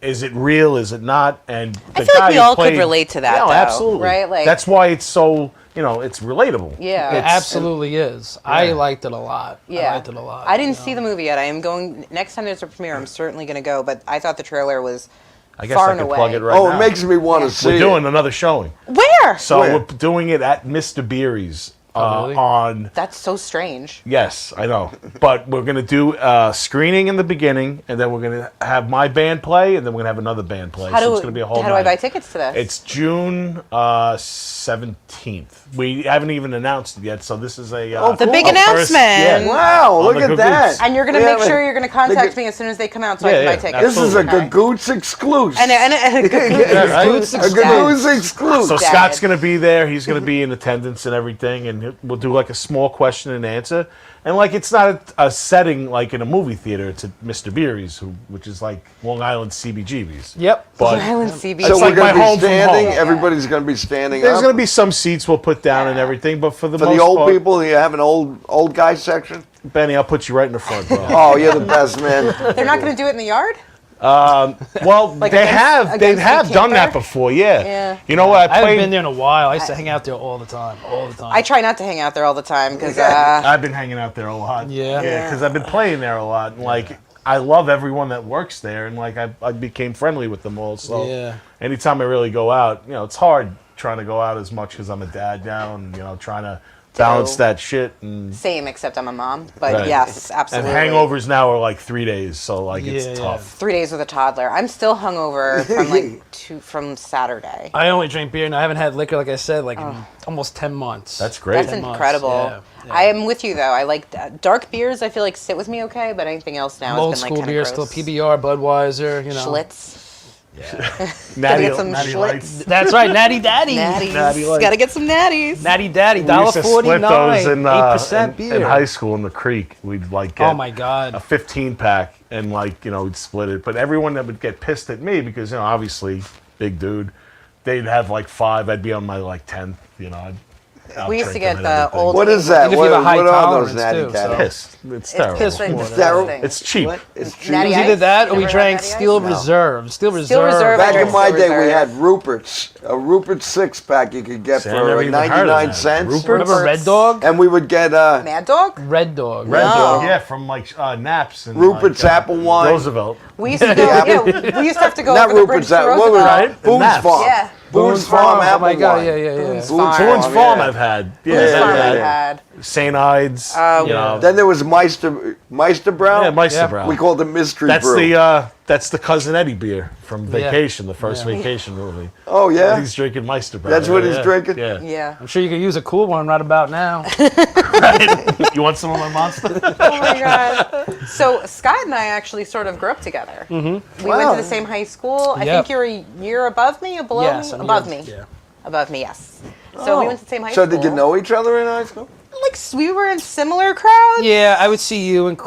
Is it real? Is it not? And the I feel guy like we who all could played- relate to that, Yeah, though, absolutely. right? Like- that's why it's so. It's relatable. Yeah. It absolutely is. I liked it a lot. Yeah. I liked it a lot. I didn't see the movie yet. I am going next time there's a premiere. I'm certainly going to go. But I thought the trailer was I guess far I and could away. plug it right Oh, now. it makes me want to see We're it. doing another showing. Where? So Where? we're doing it at Mr. Beery's really? on. That's so strange. Yes, I know. But we're going to do a screening in the beginning, and then we're going to have my band play, and then we're going to have another band play. How so do it's going to be a whole how do I night. buy tickets to this? It's June 17th. We haven't even announced it yet, so this is a the big a first- announcement. Wow, On look the at Gagootz. that. And you're going to Yeah, make but- sure you're going to contact the- me as soon as they come out so I Yeah, can buy yeah, tickets. This is a Okay. Gagootz exclusive. And a Gagootz A Gagootz exclusive. So Dad. Scott's going to be there. He's going to be in attendance and everything, and we'll do like a small question and answer. And like it's not a setting like in a movie theater. It's at Mr. Beery's, which is like Long Island CBGB's. Yep. But Long Island CBGB. So It's we're like going my to home be from standing. home. Everybody's going to be standing there's up. going to be some seats we'll put down and everything, but for the For most the old part, people, you have an old guy section. Benny, I'll put you right in the front, bro. Oh, you're the best man. They're not going to do it in the yard? Well, Like they against the done that camper? before, yeah. Yeah. You know what? I haven't played. been there in a while. I used to hang out there all the time. I try not to hang out there all the time because I've been hanging out there a lot. Yeah. because I've been playing there a lot, and like I love everyone that works there, and like I became friendly with them all. So Yeah. anytime I really go out, it's hard trying to go out as much because I'm a dad now, and trying to balance that shit and. same, except I'm a mom. But Right. yes, absolutely. And hangovers now are like 3 days, so like it's Yeah, tough. 3 days with a toddler. I'm still hungover from Saturday. I only drink beer, and I haven't had liquor, like I said, like in almost 10 months. That's great. That's 10 months, incredible. yeah, yeah. I am with you though. I like dark beers. I feel like sit with me okay, but anything else now Old has been school like beer, kind of still PBR, Budweiser, Schlitz. Natty, get some Natty Schlitz. Lights. That's right, Natty Daddy. Natties. Natty Lights. Gotta get some natties. Natty Daddy, We used to split those $1.49, in, 8% beer. in high school in the creek. We'd like get Oh my God. a 15 pack and we'd split it. But everyone that would get pissed at me because obviously big dude, they'd have like 5. I'd be on my like 10th. out We used to drinking get and the everything. old. What is that? If you have a high what are those tolerance, natty too, so- tatties? Piss. It's terrible. It's like It's terrible. disgusting. It's cheap. What? It's cheap. Natty It was Ice? either that or You we ever drank had Natty Ice? Steel No. Reserve. Steel Reserve, Reserve. I Back drank in my Steel day, we Reserve. had Rupert's. A Rupert 6-pack you could get See, I never for even heard of 99 that. cents. Rupert's? Remember Red Dog? And we would get Mad Dog? Red Dog. Red No. Dog, yeah, from like Naps and Rupert's like, apple wine. Roosevelt. We used to go. Yeah, we used to have to go Not over the bridge Rupert's, to what was Roosevelt. it? Boone's Naps. Farm. Yeah. Boone's Farm Oh apple my God! wine. Yeah, yeah, yeah. Boone's Boone's Farm. Boone's Farm, Farm yeah. I've had. Yeah, Boone's Yeah, Farm yeah, I've yeah. had. St. Ides. You know. Then there was Meister Brown. Yeah, Meister Yeah. Brown. We called it Mystery That's Brew. that's the Cousin Eddie beer from Vacation, the first Vacation movie. Oh, yeah? He's drinking Meister Brown. That's what he's Yeah. drinking? Yeah. Yeah. I'm sure you could use a cool one right about now. You want some of my Monster? Oh my god. So Scott and I actually sort of grew up together. Mm-hmm. We went to the same high school. I think you're a year above me or below Yes, me? I'm Above here. me. Yeah. Above me, yes. So we went to the same high So school. did you know each other in high school? Like we were in similar crowds. Yeah, I would see you and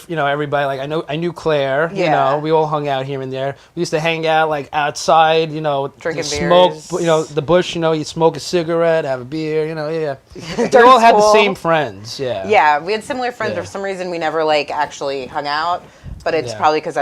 everybody. Like I knew Claire. You Yeah. know, we all hung out here and there. We used to hang out like outside. You know, Drinking smoke. beers. You know, the bush. You know, you smoke a cigarette, have a beer. You know, yeah. We During all had the school. same friends. Yeah. Yeah, we had similar friends. Yeah. For some reason, we never like actually hung out. But it's Yeah. probably because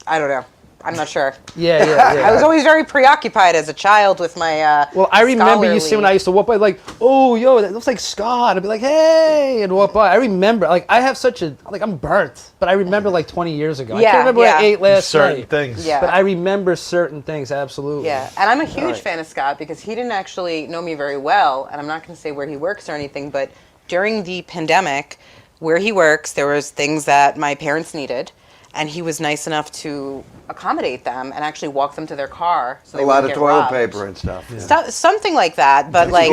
I don't know. I'm not sure. Yeah, yeah, yeah. I was always very preoccupied as a child with my. Well, I remember you scholarly- see when I used to walk by, like, oh, yo, that looks like Scott. I'd be like, hey, and walk by. I remember, like, I have such a, like, I'm burnt, but I remember, like, 20 years ago. I Yeah, can't remember what I yeah. ate last Certain night. things. Yeah. But I remember certain things, absolutely. Yeah, and I'm a huge fan of Scott because he didn't actually know me very well, and I'm not going to say where he works or anything, but during the pandemic, where he works, there was things that my parents needed, and he was nice enough to accommodate them and actually walk them to their car so they A lot wouldn't of get toilet robbed. paper and stuff. Something like that, but like,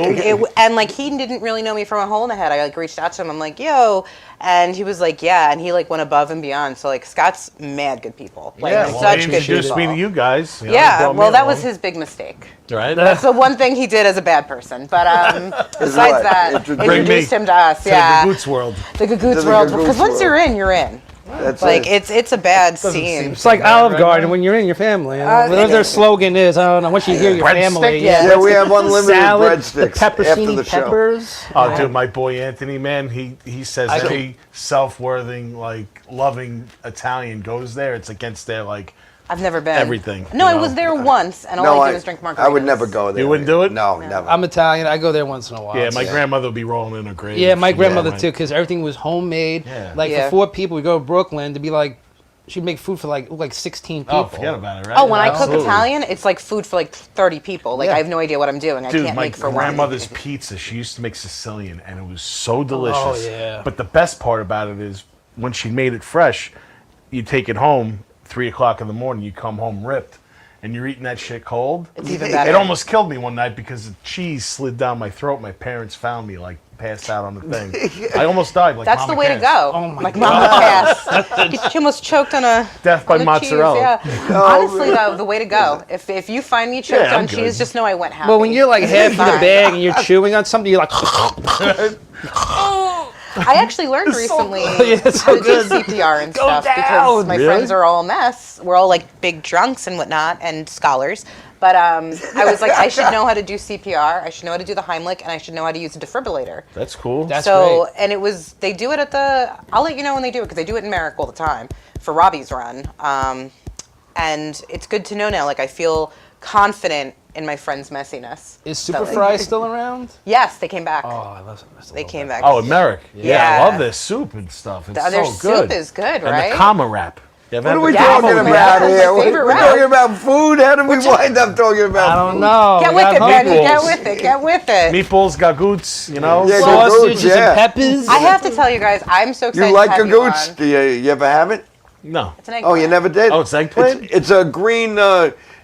and like he didn't really know me from a hole in the head. I like reached out to him. I'm like, yo, and he was like, yeah, and he like went above and beyond. So like, Scott's mad good people. Like, Yeah, well, such he good introduced people. me to you guys. You know, Yeah, brought me well, that was along. his big mistake. Right? That's the one thing he did as a bad person. But besides what? that, Bring me introduced him to us. To Yeah, the Gagootz world. the Gagootz To the world. Gagootz Because once world. you're in, you're in. That's Like it. it's a bad Doesn't scene. seem It's like Olive Garden when you're in your family. You know? Whatever their slogan is, I don't know. Once you hear your Breadstick? family, Yeah, we have breadstick, unlimited salad, breadsticks the after pepperoni the show. peppers. Oh, dude, my boy Anthony, man, he says I every self-worthing, like loving Italian goes there. It's against their like. I've never been. Everything, No, you I know? was there once, and all No, I did was drink margaritas. I would never go there. You wouldn't do it? No, never. I'm Italian. I go there once in a while. Yeah, my grandmother would be rolling in her grave. Yeah, my She- grandmother right. too, because everything was homemade. Yeah. Like Yeah. for 4 people, we go to Brooklyn to be like, she'd make food for like 16 people. Oh, forget about it, right? Oh, when I cook Absolutely. Italian, it's like food for like 30 people. Like Yeah. I have no idea what I'm doing. I Dude, can't my make for one. grandmother's pizza, she used to make Sicilian, and it was so delicious. Oh, yeah. But the best part about it is when she made it fresh, you take it home, 3 o'clock in the morning, you come home ripped, and you're eating that shit cold. It's even better. It almost killed me one night because the cheese slid down my throat. My parents found me, like, passed out on the thing. I almost died, like That's Mama the way to Cass. go. Oh my like God. Mama Cass. She almost choked on a Death by on the mozzarella. Cheese, yeah. Honestly, though, the way to go. If you find me choked Yeah, I'm on good. cheese, just know I went happy. Well, when you're like half in the Fine. bag and you're chewing on something, you're like, I actually learned recently Yeah, it's how so to good. do CPR and Go stuff because down. my Really? friends are all a mess. We're all like big drunks and whatnot and scholars. But I was like, I should know how to do CPR. I should know how to do the Heimlich, and I should know how to use a defibrillator. That's cool. That's So, great. and it was, they do it at the, I'll let you know when they do it because they do it in Merrick all the time for Robbie's run. And it's good to know now, like I feel confident in my friend's messiness. Is So, Super like- Fry still around? Yes, they came back. Oh, I love it. They came back. Oh, America. Yeah, Yeah. I love their soup and stuff. It's Their so good. soup is good, And right? the Kama wrap. You ever What had are we the Yeah, talking that's my- about that's my here? favorite We're route. talking about food? How did we wind up talking about I don't know. Get We with got it, Benny. meatballs. Get with it. Get with it. Meatballs, Gagootz, you know? Yeah, Well, Gagootz, sausages yeah. and peppers. I have to tell you guys, I'm so excited You like to have you Gagootz? on. Do you ever have it? No. It's an Oh, you eggplant. never did? Oh, it's eggplant? It's a green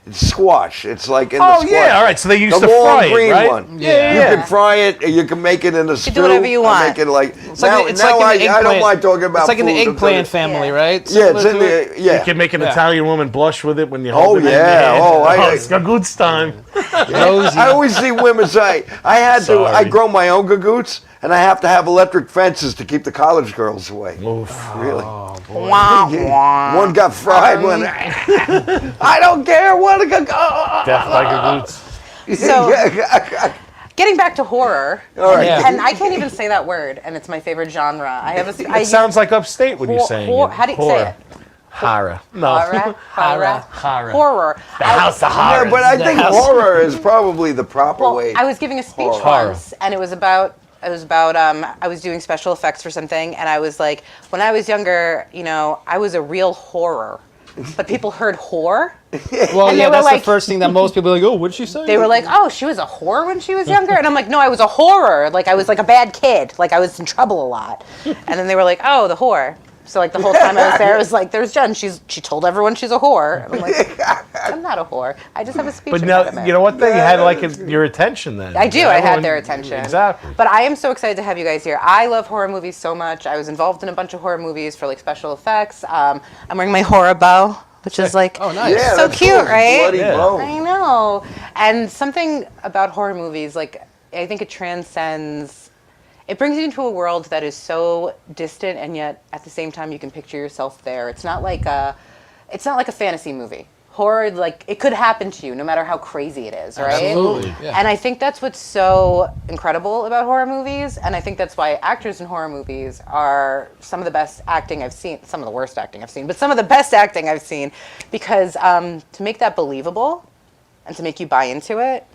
squash. It's like in the Oh, squash. yeah, all right. So they used the to long fry it, green right? one. Yeah. You Yeah. can fry it. You can make it in a stew. do whatever you I want. make it like It's now. like, it's now like in the I don't eggplant- mind talking about. It's like in the food. eggplant family, Yeah. right? Yeah, it's Similar in to it? the yeah. You can make an Yeah. Italian woman blush with it when you Oh, hold it in your yeah. hand. Oh, It's Gagootz time. Rosie. I always see women say, I had to. I Sorry. grow my own Gagootz, and I have to have electric fences to keep the college girls away. Oof. Really? Wah, wah. One got fried. One. I don't care. What a Death by Gagootz. So getting back to horror, All right. and I can't even say that word, and it's my favorite genre. I have a. It sounds like upstate when you're saying it. How do you say it? Horror. No. Horror. The house of horror. Yeah, but I think horror is probably the proper way. I was giving a speech once, and it was about I was doing special effects for something, and I was like, when I was younger, I was a real horror, but people heard whore. Well, yeah, that's the first thing that most people are like, oh, what did she say? They were like, oh, she was a whore when she was younger, and I'm like, no, I was a horror. Like I was like a bad kid. Like I was in trouble a lot, and then they were like, oh, the whore. So like the whole time I was there, it was like, there's Jen. She told everyone she's a whore. And I'm like, I'm not a whore. I just have a speech. But now, you know what? They had your attention then. I do. I had their attention. Exactly. But I am so excited to have you guys here. I love horror movies so much. I was involved in a bunch of horror movies for like special effects. I'm wearing my horror bow, which is like so cute, right? Bloody bow. I know. And something about horror movies, like I think it transcends. It brings you into a world that is so distant, and yet at the same time you can picture yourself there. It's not like a fantasy movie. Horror, like it could happen to you, no matter how crazy it is, right? Absolutely. Yeah. And I think that's what's so incredible about horror movies, and I think that's why actors in horror movies are some of the best acting I've seen. Some of the worst acting I've seen, but some of the best acting I've seen, because to make that believable and to make you buy into it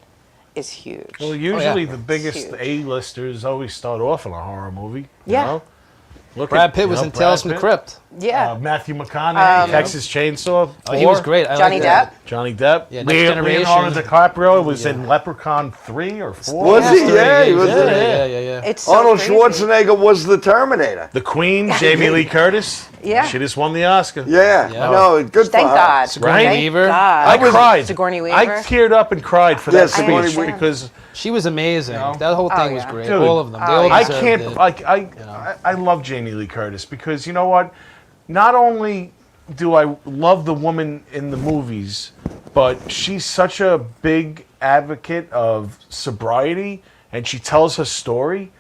is huge. Well, usually the biggest A-listers always start off in a horror movie. You know? Look Brad Pitt was in Tales from the Crypt. Yeah. Matthew McConaughey, Texas Chainsaw. Oh, he was great. Johnny Depp. Johnny Depp. Yeah, Next Generation. Leonardo DiCaprio was in Leprechaun 3 or 4. Was he? Yeah, he was. Yeah. It's so Arnold crazy. Schwarzenegger was the Terminator. The Queen, Jamie Lee Curtis. Yeah. She just won the Oscar. Yeah. No, good Thank for her. God. Sigourney Thank Weaver. God. I cried. Sigourney Weaver. I teared up and cried for that Sigourney speech Weaver. because She was amazing. That whole thing was great. Dude, all of them. They all I deserved can't it. like I love Jamie Lee Curtis because you know what? Not only do I love the woman in the movies, but she's such a big advocate of sobriety, and she tells her story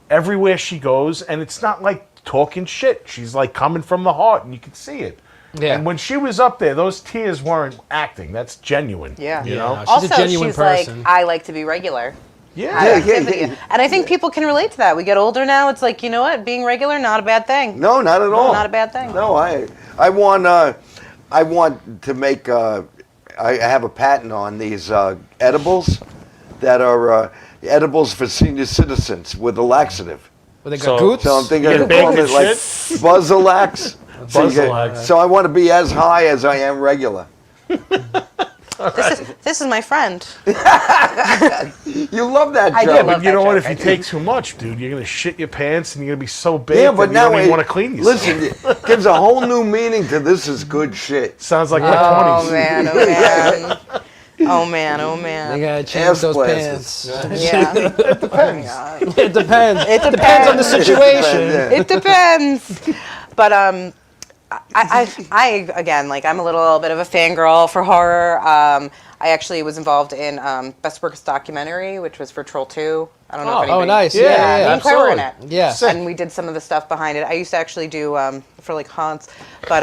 everywhere she goes, and it's not like talking shit. She's like coming from the heart, and you can see it. Yeah. And when she was up there, those tears weren't acting. That's genuine. Yeah. You know? She's Also, a genuine she's person. like, I like to be regular. Yeah. And I think people can relate to that. We get older now. It's like, you know what? Being regular, not a bad thing. No, not at all. Not a bad thing. No, I want to make. I have a patent on these edibles that are edibles for senior citizens with a laxative. With the So- Gagootz? So I'm thinking Get of baked calling and it like shit? Buzzalax. Buzzalax. So I want to be as high as I am regular. This is my friend. You love that I do joke. love But you know that what? joke, If I you do. take too much, dude, you're gonna shit your pants and you're gonna be so big Yeah, that but you now don't even want to clean yourself. listen, it gives a whole new meaning to this is good shit. Sounds like my Oh 20s. man, oh man. Oh man, oh They man. gotta change Ass those blasters. pants. Yeah. It depends. It Depends on the situation. Yeah. It depends. But I again, like I'm a little bit of a fangirl for horror. I actually was involved in Best Works documentary, which was for Troll 2. I don't know if anybody... Oh, nice. Yeah, Yeah. Me and Claire were in it. Yeah. And we did some of the stuff behind it. I used to actually do for like haunts, but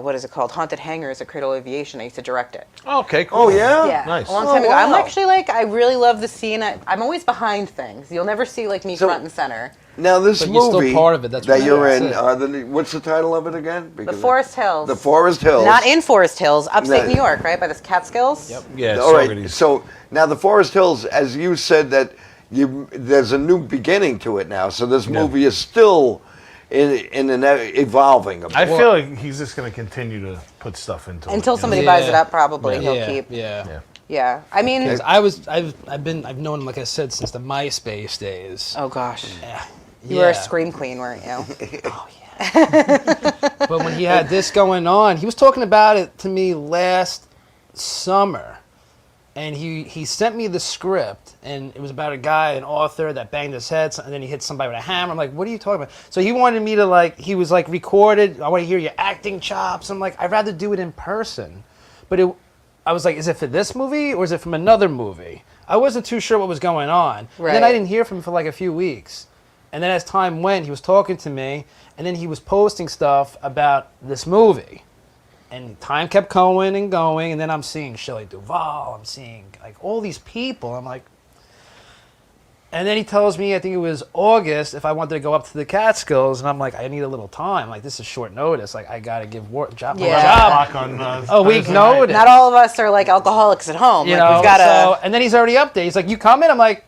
what is it called? Haunted Hangars at Cradle Aviation. I used to direct it. Okay, cool. Oh yeah. Yeah, Nice. a long time ago. I'm wow. actually like, I really love the scene. I'm always behind things. You'll never see like me So- front and center. Now this But you're still movie part of it, that's that what you're matters. in, what's the title of it again? The Because Forest Hills. The Forest Hills. Not in Forest Hills, upstate No. New York, right by the Catskills. Yep. Yeah, All right. Saugerties. So now the Forest Hills, as you said, that there's a new beginning to it now. So this movie is still in an evolving. I feel like he's just going to continue to put stuff into it. Until you know? somebody buys it up, probably he'll Yeah. keep. Yeah. Yeah. I mean, 'Cause I've known him, like I said, since the MySpace days. oh gosh, Yeah. you were a scream queen, weren't you? But when he had this going on, he was talking about it to me last summer. And he sent me the script, and it was about a guy, an author, that banged his head, and then he hit somebody with a hammer. I'm like, what are you talking about? So he wanted me to, he was recorded. I want to hear your acting chops. I'm like, I'd rather do it in person. But I was like, is it for this movie, or is it from another movie? I wasn't too sure what was going on. Right. And then I didn't hear from him for a few weeks. And then as time went, he was talking to me, and then he was posting stuff about this movie. And time kept going, and then I'm seeing Shelley Duvall, I'm seeing all these people. I'm like, And then he tells me, I think it was August, if I wanted to go up to the Catskills, and I'm like, I need a little time. Like, this is short notice. Like, I gotta give my job a week notice. Not all of us are like alcoholics at home. You like, know, we've gotta. and then he's already up there. He's like, you coming? I'm like,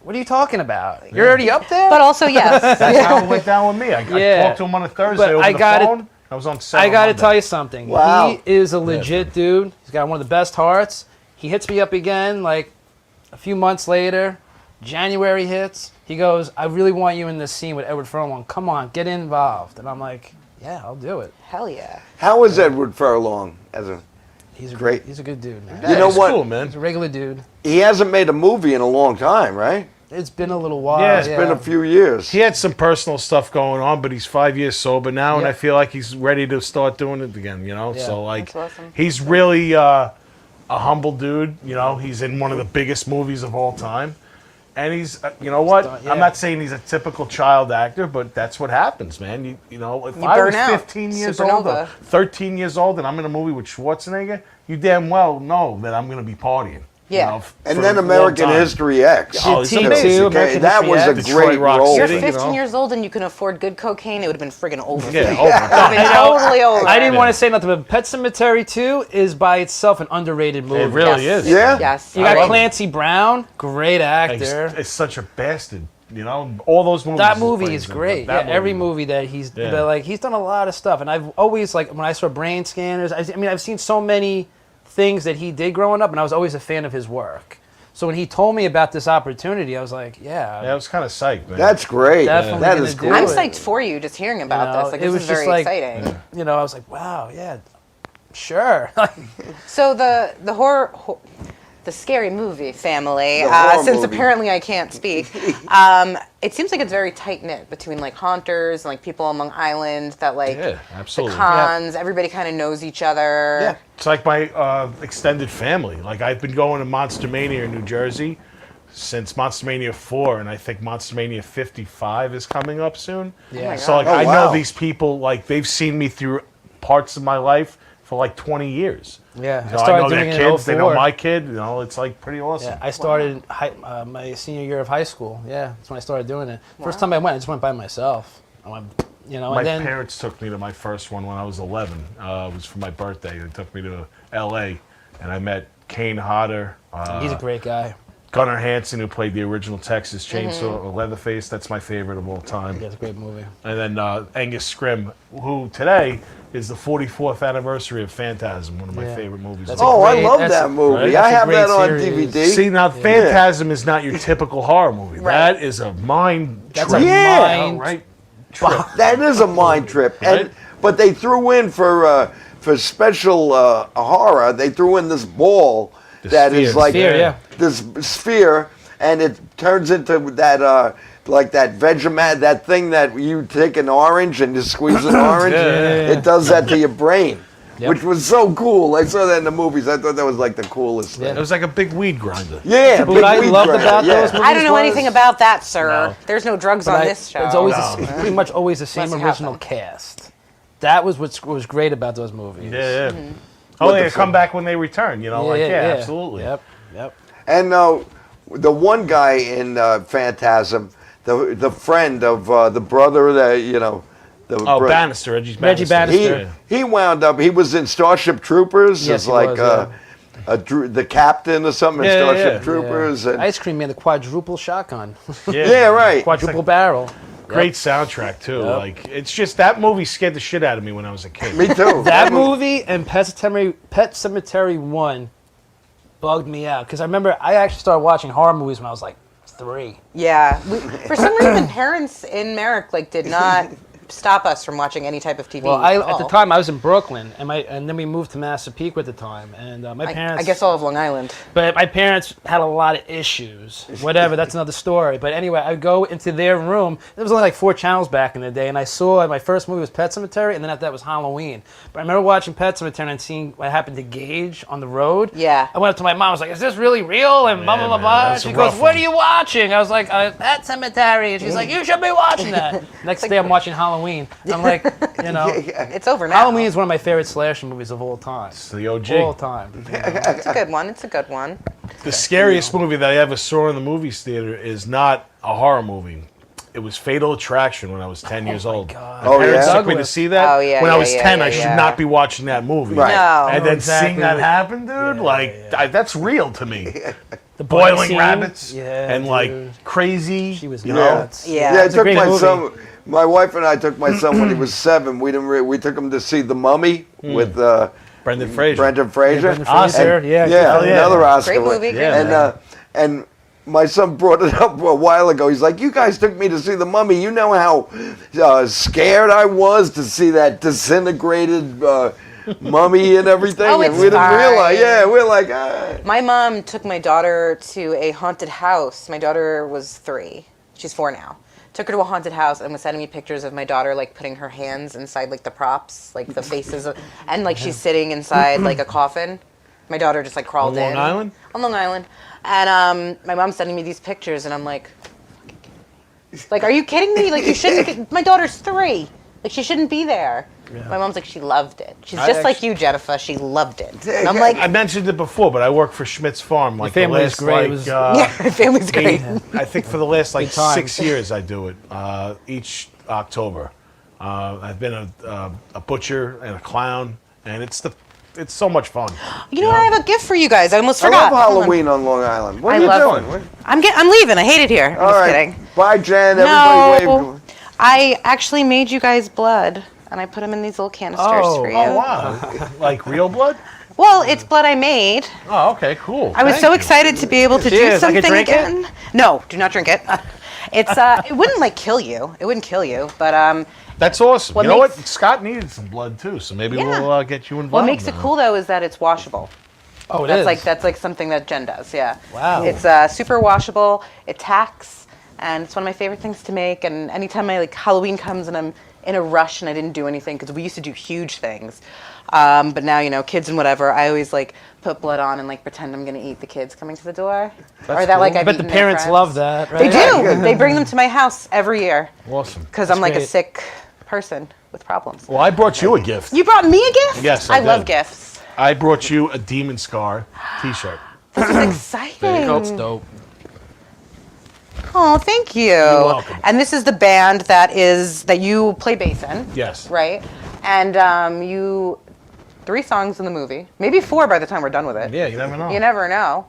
what are you talking about? You're already up there? But also, yes. That's how it went down with me. I talked to him on a Thursday But over I the gotta- phone. I was on set. I on got to Monday. tell you something. Wow. He is a legit dude. He's got one of the best hearts. He hits me up again like a few months later. January hits. He goes, I really want you in this scene with Edward Furlong. Come on, get involved. And I'm like, yeah, I'll do it. Hell yeah. How is Edward Furlong as a? He's great. He's a good dude, man. You know he's what? cool, man. He's a regular dude. He hasn't made a movie in a long time, right? It's been a little while. Yeah, It's been a few years. He had some personal stuff going on, but he's 5 years sober now, and Yeah. I feel like he's ready to start doing it again. You know, Yeah. so like, That's awesome. he's really a humble dude. You know, he's in one of the biggest movies of all time, and he's you know what? Yeah. I'm not saying he's a typical child actor, but that's what happens, man. You know, if You I burn was out. 15 years old or Supernova. 13 years old, and I'm in a movie with Schwarzenegger, you damn well know that I'm going to be partying. Yeah. You know, And for then a long American time. History X. Oh, it's T2, amazing. American That History was a X. Detroit great Rock role. You're City, you 15 know? years old and you can afford good cocaine, it would have been friggin' over. Yeah, for you. over. It would have been totally over. I didn't want to say nothing, but Pet Sematary 2 is by itself an underrated movie. It really Yes. is. Yeah? Yes. You I got love it. Clancy Brown, great He's, actor. it's such a bastard, you know. All those movies. That he movie plays is in, great. but Yeah, every movie that he's, Yeah. but like he's done a lot of stuff, and I've always like when I saw Brain Scanners. I mean, I've seen so many things that he did growing up, and I was always a fan of his work. So when he told me about this opportunity, I was like, yeah, Yeah, I was kind of psyched, man. That's great. Definitely That gonna is do cool. I'm it. psyched for you just hearing about know, this. Like, it this was is just very like- exciting. you know, I was like, wow, yeah, sure. So the the scary movie family, The horror since movie. apparently I can't speak, it seems like it's very tight knit between like haunters and like people on Long Island that like Yeah, the absolutely. cons. Everybody kind of knows each other. Yeah. It's like my extended family. Like I've been going to Monster Mania in New Jersey since Monster Mania 4, and I think Monster Mania 55 is coming up soon. Yeah. Oh my So like God. I Oh, know wow. these people. Like they've seen me through parts of my life for like 20 years. Yeah, You I know, started know their doing it in kids. They know 04. my kid. You know, it's like pretty awesome. Yeah, I started my senior year of high school. Yeah, that's when I started doing it. First time I went, I just went by myself. I went, you know, My and then parents took me to my first one when I was 11. It was for my birthday. They took me to L.A. and I met Kane Hodder. he's a great guy. Gunnar Hansen, who played the original Texas Chainsaw, or Leatherface. That's my favorite of all time. Yeah, it's a great movie. And then Angus Scrimm, who today is the 44th anniversary of Phantasm, one of my Yeah. favorite movies. That's of a all Oh, I great- love that's that a- movie. right? I That's a have that great on series. DVD. See, now Phantasm is not your typical horror movie. Right. That is a mind That's trip. a Yeah. mind. Right? Trip. That is a mind trip. Right? And but they threw in for special horror. They threw in this ball The that is sphere. like Sphere, yeah. this sphere, and it turns into that like that Vegemite, that thing that you take an orange and you squeeze an orange. Yeah. It does that to your brain. Yep. Which was so cool. I saw that in the movies. I thought that was like the coolest It thing. was like a big weed grinder. Yeah, What big I weed loved grinder, about yeah. those movies I don't know was- anything about that, sir. No. There's no drugs But on I- this show. It's always pretty much always the same Unless you original have them. cast. That was what was great about those movies. Yeah, yeah. Mm-hmm. Oh, What they the come fuck? back when they return. You know, absolutely. Yep, yep. And the one guy in Phantasm, the friend of the brother that the Oh, bro- Bannister, Reggie Reggie Bannister. He wound up. He was in Starship Troopers Yes, as he like was, the captain or something in Yeah, yeah, Starship yeah. Troopers. And, Ice Cream Man, the quadruple shotgun, yeah, right. quadruple barrel. Great soundtrack too. Yep. Like it's just that movie scared the shit out of me when I was a kid. Me too. That movie and Pet Sematary 1 bugged me out because I remember I actually started watching horror movies when I was like 3. Yeah. For some reason, parents in Merrick like did not stop us from watching any type of TV. Well, at at the all. time I was in Brooklyn, and then we moved to Massapequa at the time, and my parents. I guess all of Long Island. But my parents had a lot of issues. Whatever, that's another story. But anyway, I go into their room. There was only like 4 channels back in the day, and I saw my first movie was Pet Sematary, and then after that was Halloween. But I remember watching Pet Sematary and seeing what happened to Gage on the road. Yeah. I went up to my mom. I was like, "Is this really real?" And blah blah blah man, blah. that's She a goes, rough "What one. are you watching?" I was like, "Pet Sematary." And she's like, "You should be watching that." Next day, I'm watching Halloween. I'm like, you know, It's over now. Halloween is one of my favorite slasher movies of all time. It's the OG. All time. It's a good one. It's a good one. The scariest movie that I ever saw in the movie theater is not a horror movie. It was Fatal Attraction when I was 10 years old. Oh, My parents yeah? took me to see that. Oh, yeah, when I yeah, was yeah, 10, yeah, I should yeah. not be watching that movie. Right. No. And then exactly seeing that what- happen, dude, that's real to me. The Boiling scene? rabbits Yeah, and dude. like crazy. She was you nuts. know? Yeah. Yeah, I It's a took great my movie. son. My wife and I took my son when he was 7. We took him to see The Mummy with Brendan Fraser. Brendan Fraser. Brendan Fraser, yeah. Yeah, yeah. another Oscar. Great movie, great And my son brought it up a while ago. He's like, "You guys took me to see The Mummy. You know how scared I was to see that disintegrated mummy and everything." Oh, and it's we didn't fine. realize. Yeah, we're like, ah. My mom took my daughter to a haunted house. My daughter was 3. She's 4 now. Took her to a haunted house and was sending me pictures of my daughter like putting her hands inside like the props, like the faces, and like she's sitting inside like a coffin. My daughter just like crawled On Long in. Island? On Long Island. And my mom's sending me these pictures and I'm like, are you kidding me? Like you shouldn't, my daughter's 3. Like she shouldn't be there. Yeah. My mom's like, she loved it. She's just like you, Jennifer. She loved it. And I'm like, I mentioned it before, but I work for Schmidt's Farm. Like family the is last, great. like, yeah, my family's great. I think for the last like Good times. 6 years I do it each October. I've been a butcher and a clown, and it's so much fun. You know what? I have a gift for you guys. I almost I forgot. love Hold on. Halloween on Long Island. What I are you love doing? I'm leaving. I hate it here. I'm All just right. kidding. Bye, Jen. Everybody No, wave. I actually made you guys blood, and I put them in these little canisters for you. Oh wow! Like real blood? Well, it's blood I made. Oh, okay, cool. I was Thank so you. excited to be able to do Cheers. I can something drink it? again. No, do not drink it. It's it wouldn't like kill you. It wouldn't kill you, but That's awesome. What You know what? makes- Scott needed some blood too, so maybe Yeah. we'll get you involved. what makes it now. cool though is that it's washable. Oh, it That's is. that's like something that Jen does. Yeah. Wow. It's super washable. It tacks, and it's one of my favorite things to make. And anytime I like Halloween comes and I'm in a rush and I didn't do anything because we used to do huge things, but now kids and whatever. I always like put blood on and like pretend I'm gonna eat the kids coming to the door, or that like I've But the eaten their parents friends. love that, right? They do. They bring them to my house every year Awesome. because I'm like a great. sick person with problems. Well, I brought you a gift. You brought me a gift? Yes, I I love did. gifts. I brought you a Demon Scar T-shirt. This is exciting. That's dope. Oh, thank you. You're welcome. And this is the band that you play bass in. Yes. Right? And you 3 songs in the movie. Maybe 4 by the time we're done with it. Yeah, you never know. You never know.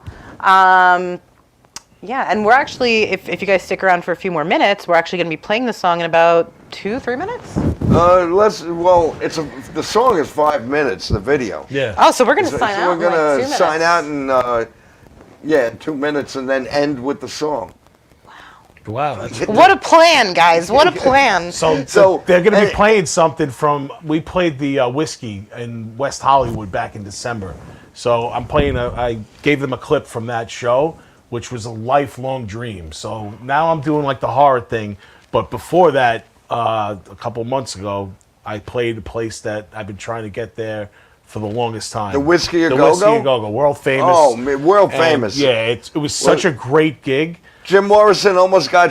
Yeah, and we're actually, if you guys stick around for a few more minutes, we're actually going to be playing the song in about 2-3 minutes. The song is 5 minutes. The video. Yeah. Oh, so we're going to sign out. We're in like gonna 2 sign minutes. out in 2 minutes and then end with the song. Wow. That's What a plan, guys. What a plan. So they're going to be hey- playing something from. We played the Whiskey in West Hollywood back in December. So I'm playing. I gave them a clip from that show, which was a lifelong dream. So now I'm doing like the horror thing. But before that, a couple months ago, I played a place that I've been trying to get there for the longest time. The Whiskey A The Go-Go? Whiskey A Go-Go, world famous. Oh, world And, famous. yeah, it was such a great gig. Jim Morrison almost got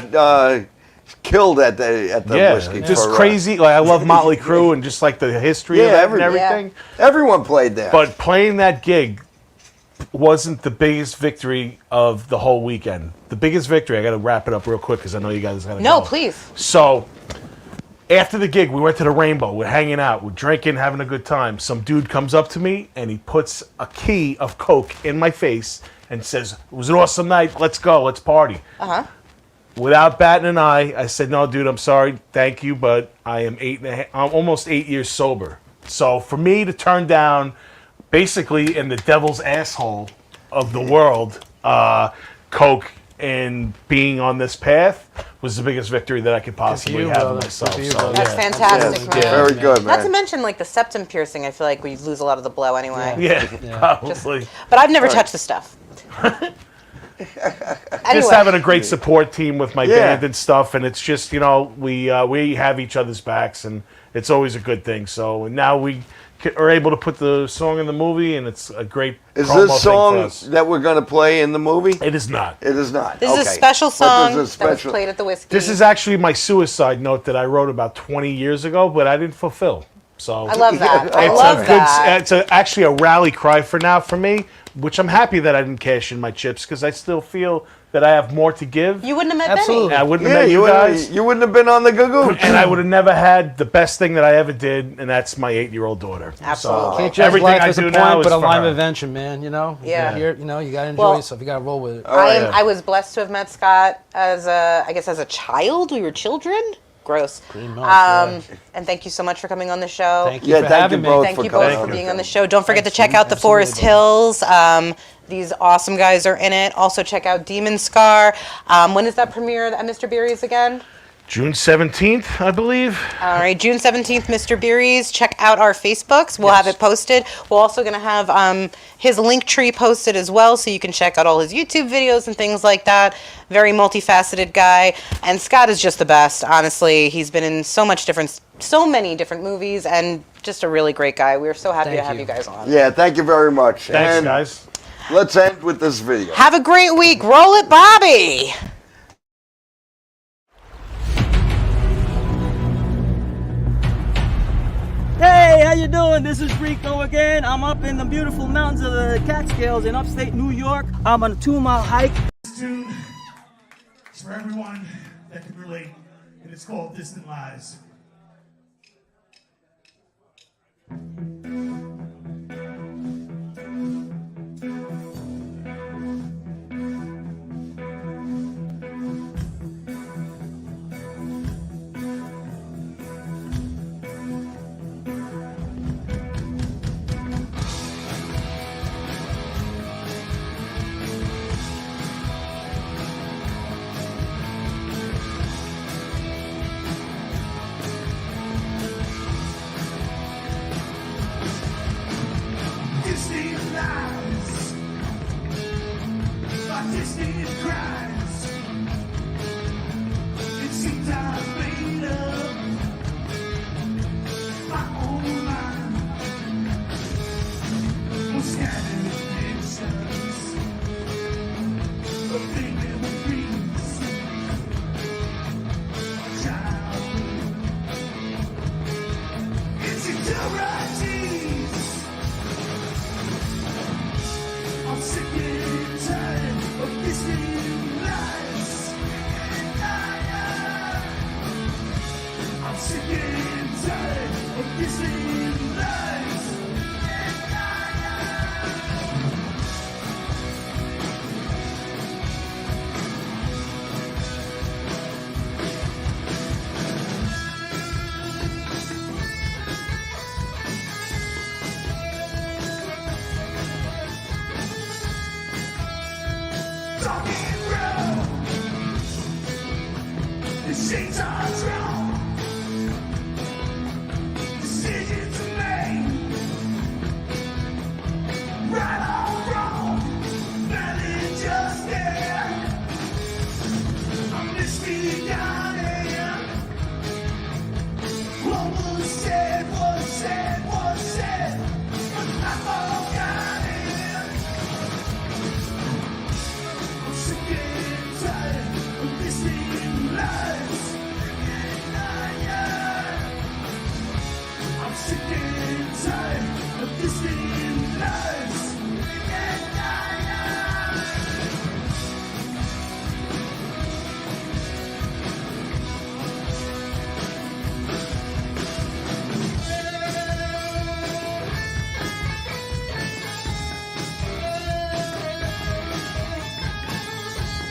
killed at the Yeah, Whiskey. just for, crazy. Like I love Motley Crue and just like the history of that and everything. Everyone played there. But playing that gig wasn't the biggest victory of the whole weekend. The biggest victory, I got to wrap it up real quick because I know you guys got to No, go. please. So after the gig, we went to the Rainbow. We're hanging out. We're drinking, having a good time. Some dude comes up to me and he puts a key of Coke in my face and says, "It was an awesome night. Let's go. Let's party." Uh-huh. Without batting an eye, I said, "No, dude, I'm sorry. Thank you, but I am I'm almost 8 years sober." So for me to turn down, basically in the devil's asshole of the world, Coke and being on this path was the biggest victory that I could possibly you, have brother. myself. Good for you, So, brother. That's yeah. fantastic, man. Very good, Not to man. mention, like, the septum piercing, I feel like we lose a lot of the blow anyway. Yeah, probably. But I've never touched the stuff. Just having a great support team with my Yeah. band and stuff, and it's just we have each other's backs, and it's always a good thing. So now we are able to put the song in the movie, and it's a great. Is promo this thing song for us. that we're going to play in the movie? It is not. It is not. This is a Okay. special But song this is that was special- played at the Whiskey. This is actually my suicide note that I wrote about 20 years ago, but I didn't fulfill. So I love that. I it's love a good, that. It's actually a rally cry for now for me, which I'm happy that I didn't cash in my chips because I still feel that I have more to give. You wouldn't have met Absolutely. Benny. I wouldn't have met you guys. You wouldn't have been on the Gagootz. And I would have never had the best thing that I ever did, and that's my 8-year-old daughter. Absolutely. So Can't judge everything life I as a do point, now is but a for live her. adventure, man. You know. Yeah. Here, you know, you gotta enjoy Well, yourself. You gotta roll with it. I was blessed to have met Scott as a child. We were children. Gross. Pretty much, And thank you so much for coming on the show. Thank you for thank you having me. both Thank for you coming both on for the being on the show. show. Don't forget to check out the Forest Hills. These awesome guys are in it. Also check out Demon Scar. When is that premiere at Mr. Beery's again? June 17th, I believe. All right, June 17th, Mr. Beery's. Check out our Facebooks. We'll have it posted. We're also going to have his link tree posted as well, so you can check out all his YouTube videos and things like that. Very multifaceted guy. And Scott is just the best, honestly. He's been in so many different movies, and just a really great guy. We're so happy to have you guys on. Yeah, thank you very much. Thanks, And guys. let's end with this video. Have a great week. Roll it, Bobby. Hey, how you doing? This is Rico again. I'm up in the beautiful mountains of the Catskills in upstate New York. I'm on a 2-mile hike. This tune is for everyone that can relate, and it's called Distant Lies. Distant lies, my distant cries. It seems I've made up my own mind. More scattered pictures of fading dreams, childhood, insecurities. I'm sick and tired of distant lies. I'm sick and tired of distant lies. Talking real, the shades are drawn, decisions are made, right or wrong, nothing just there. I'm misbegotten. What was said was said was said, but I forgot it. I'm sick and tired of distant lies. I'm sick and tired of distant lies.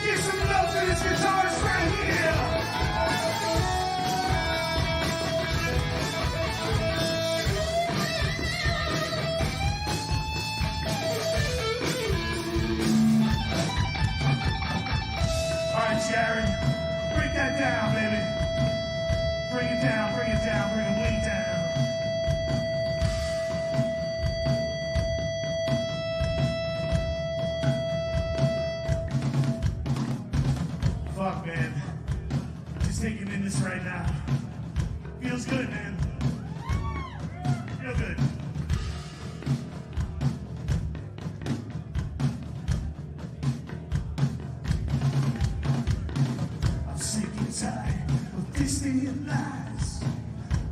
Give some love to this guitarist right here. All right, Sharon, break that down, baby. Bring it down, bring it down, bring it way down. Fuck, man. Just taking in this right now. Feels good, man. Feel good. I'm sick and tired of distant lies.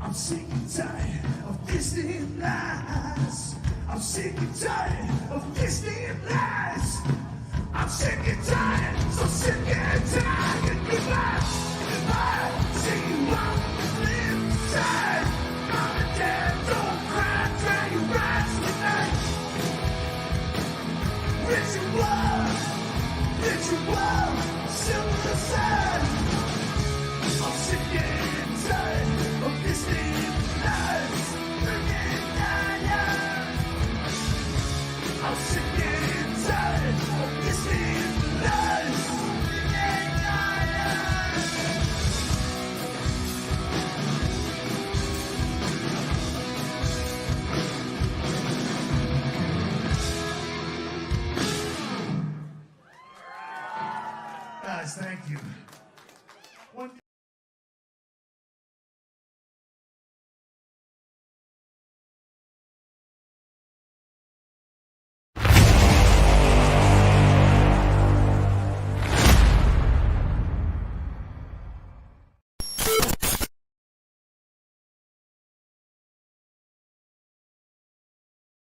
I'm sick and tired of Disney lies. I'm sick and tired of Disney lies. I'm sick and tired, so sick and tired. Goodbye, goodbye. See you on the flip side. Mom and Dad, don't cry, try your rise tonight. Ritual, silver side. I'm sick and tired of Disney lies. I'm sick and tired of Disney lies. Guys, thank you.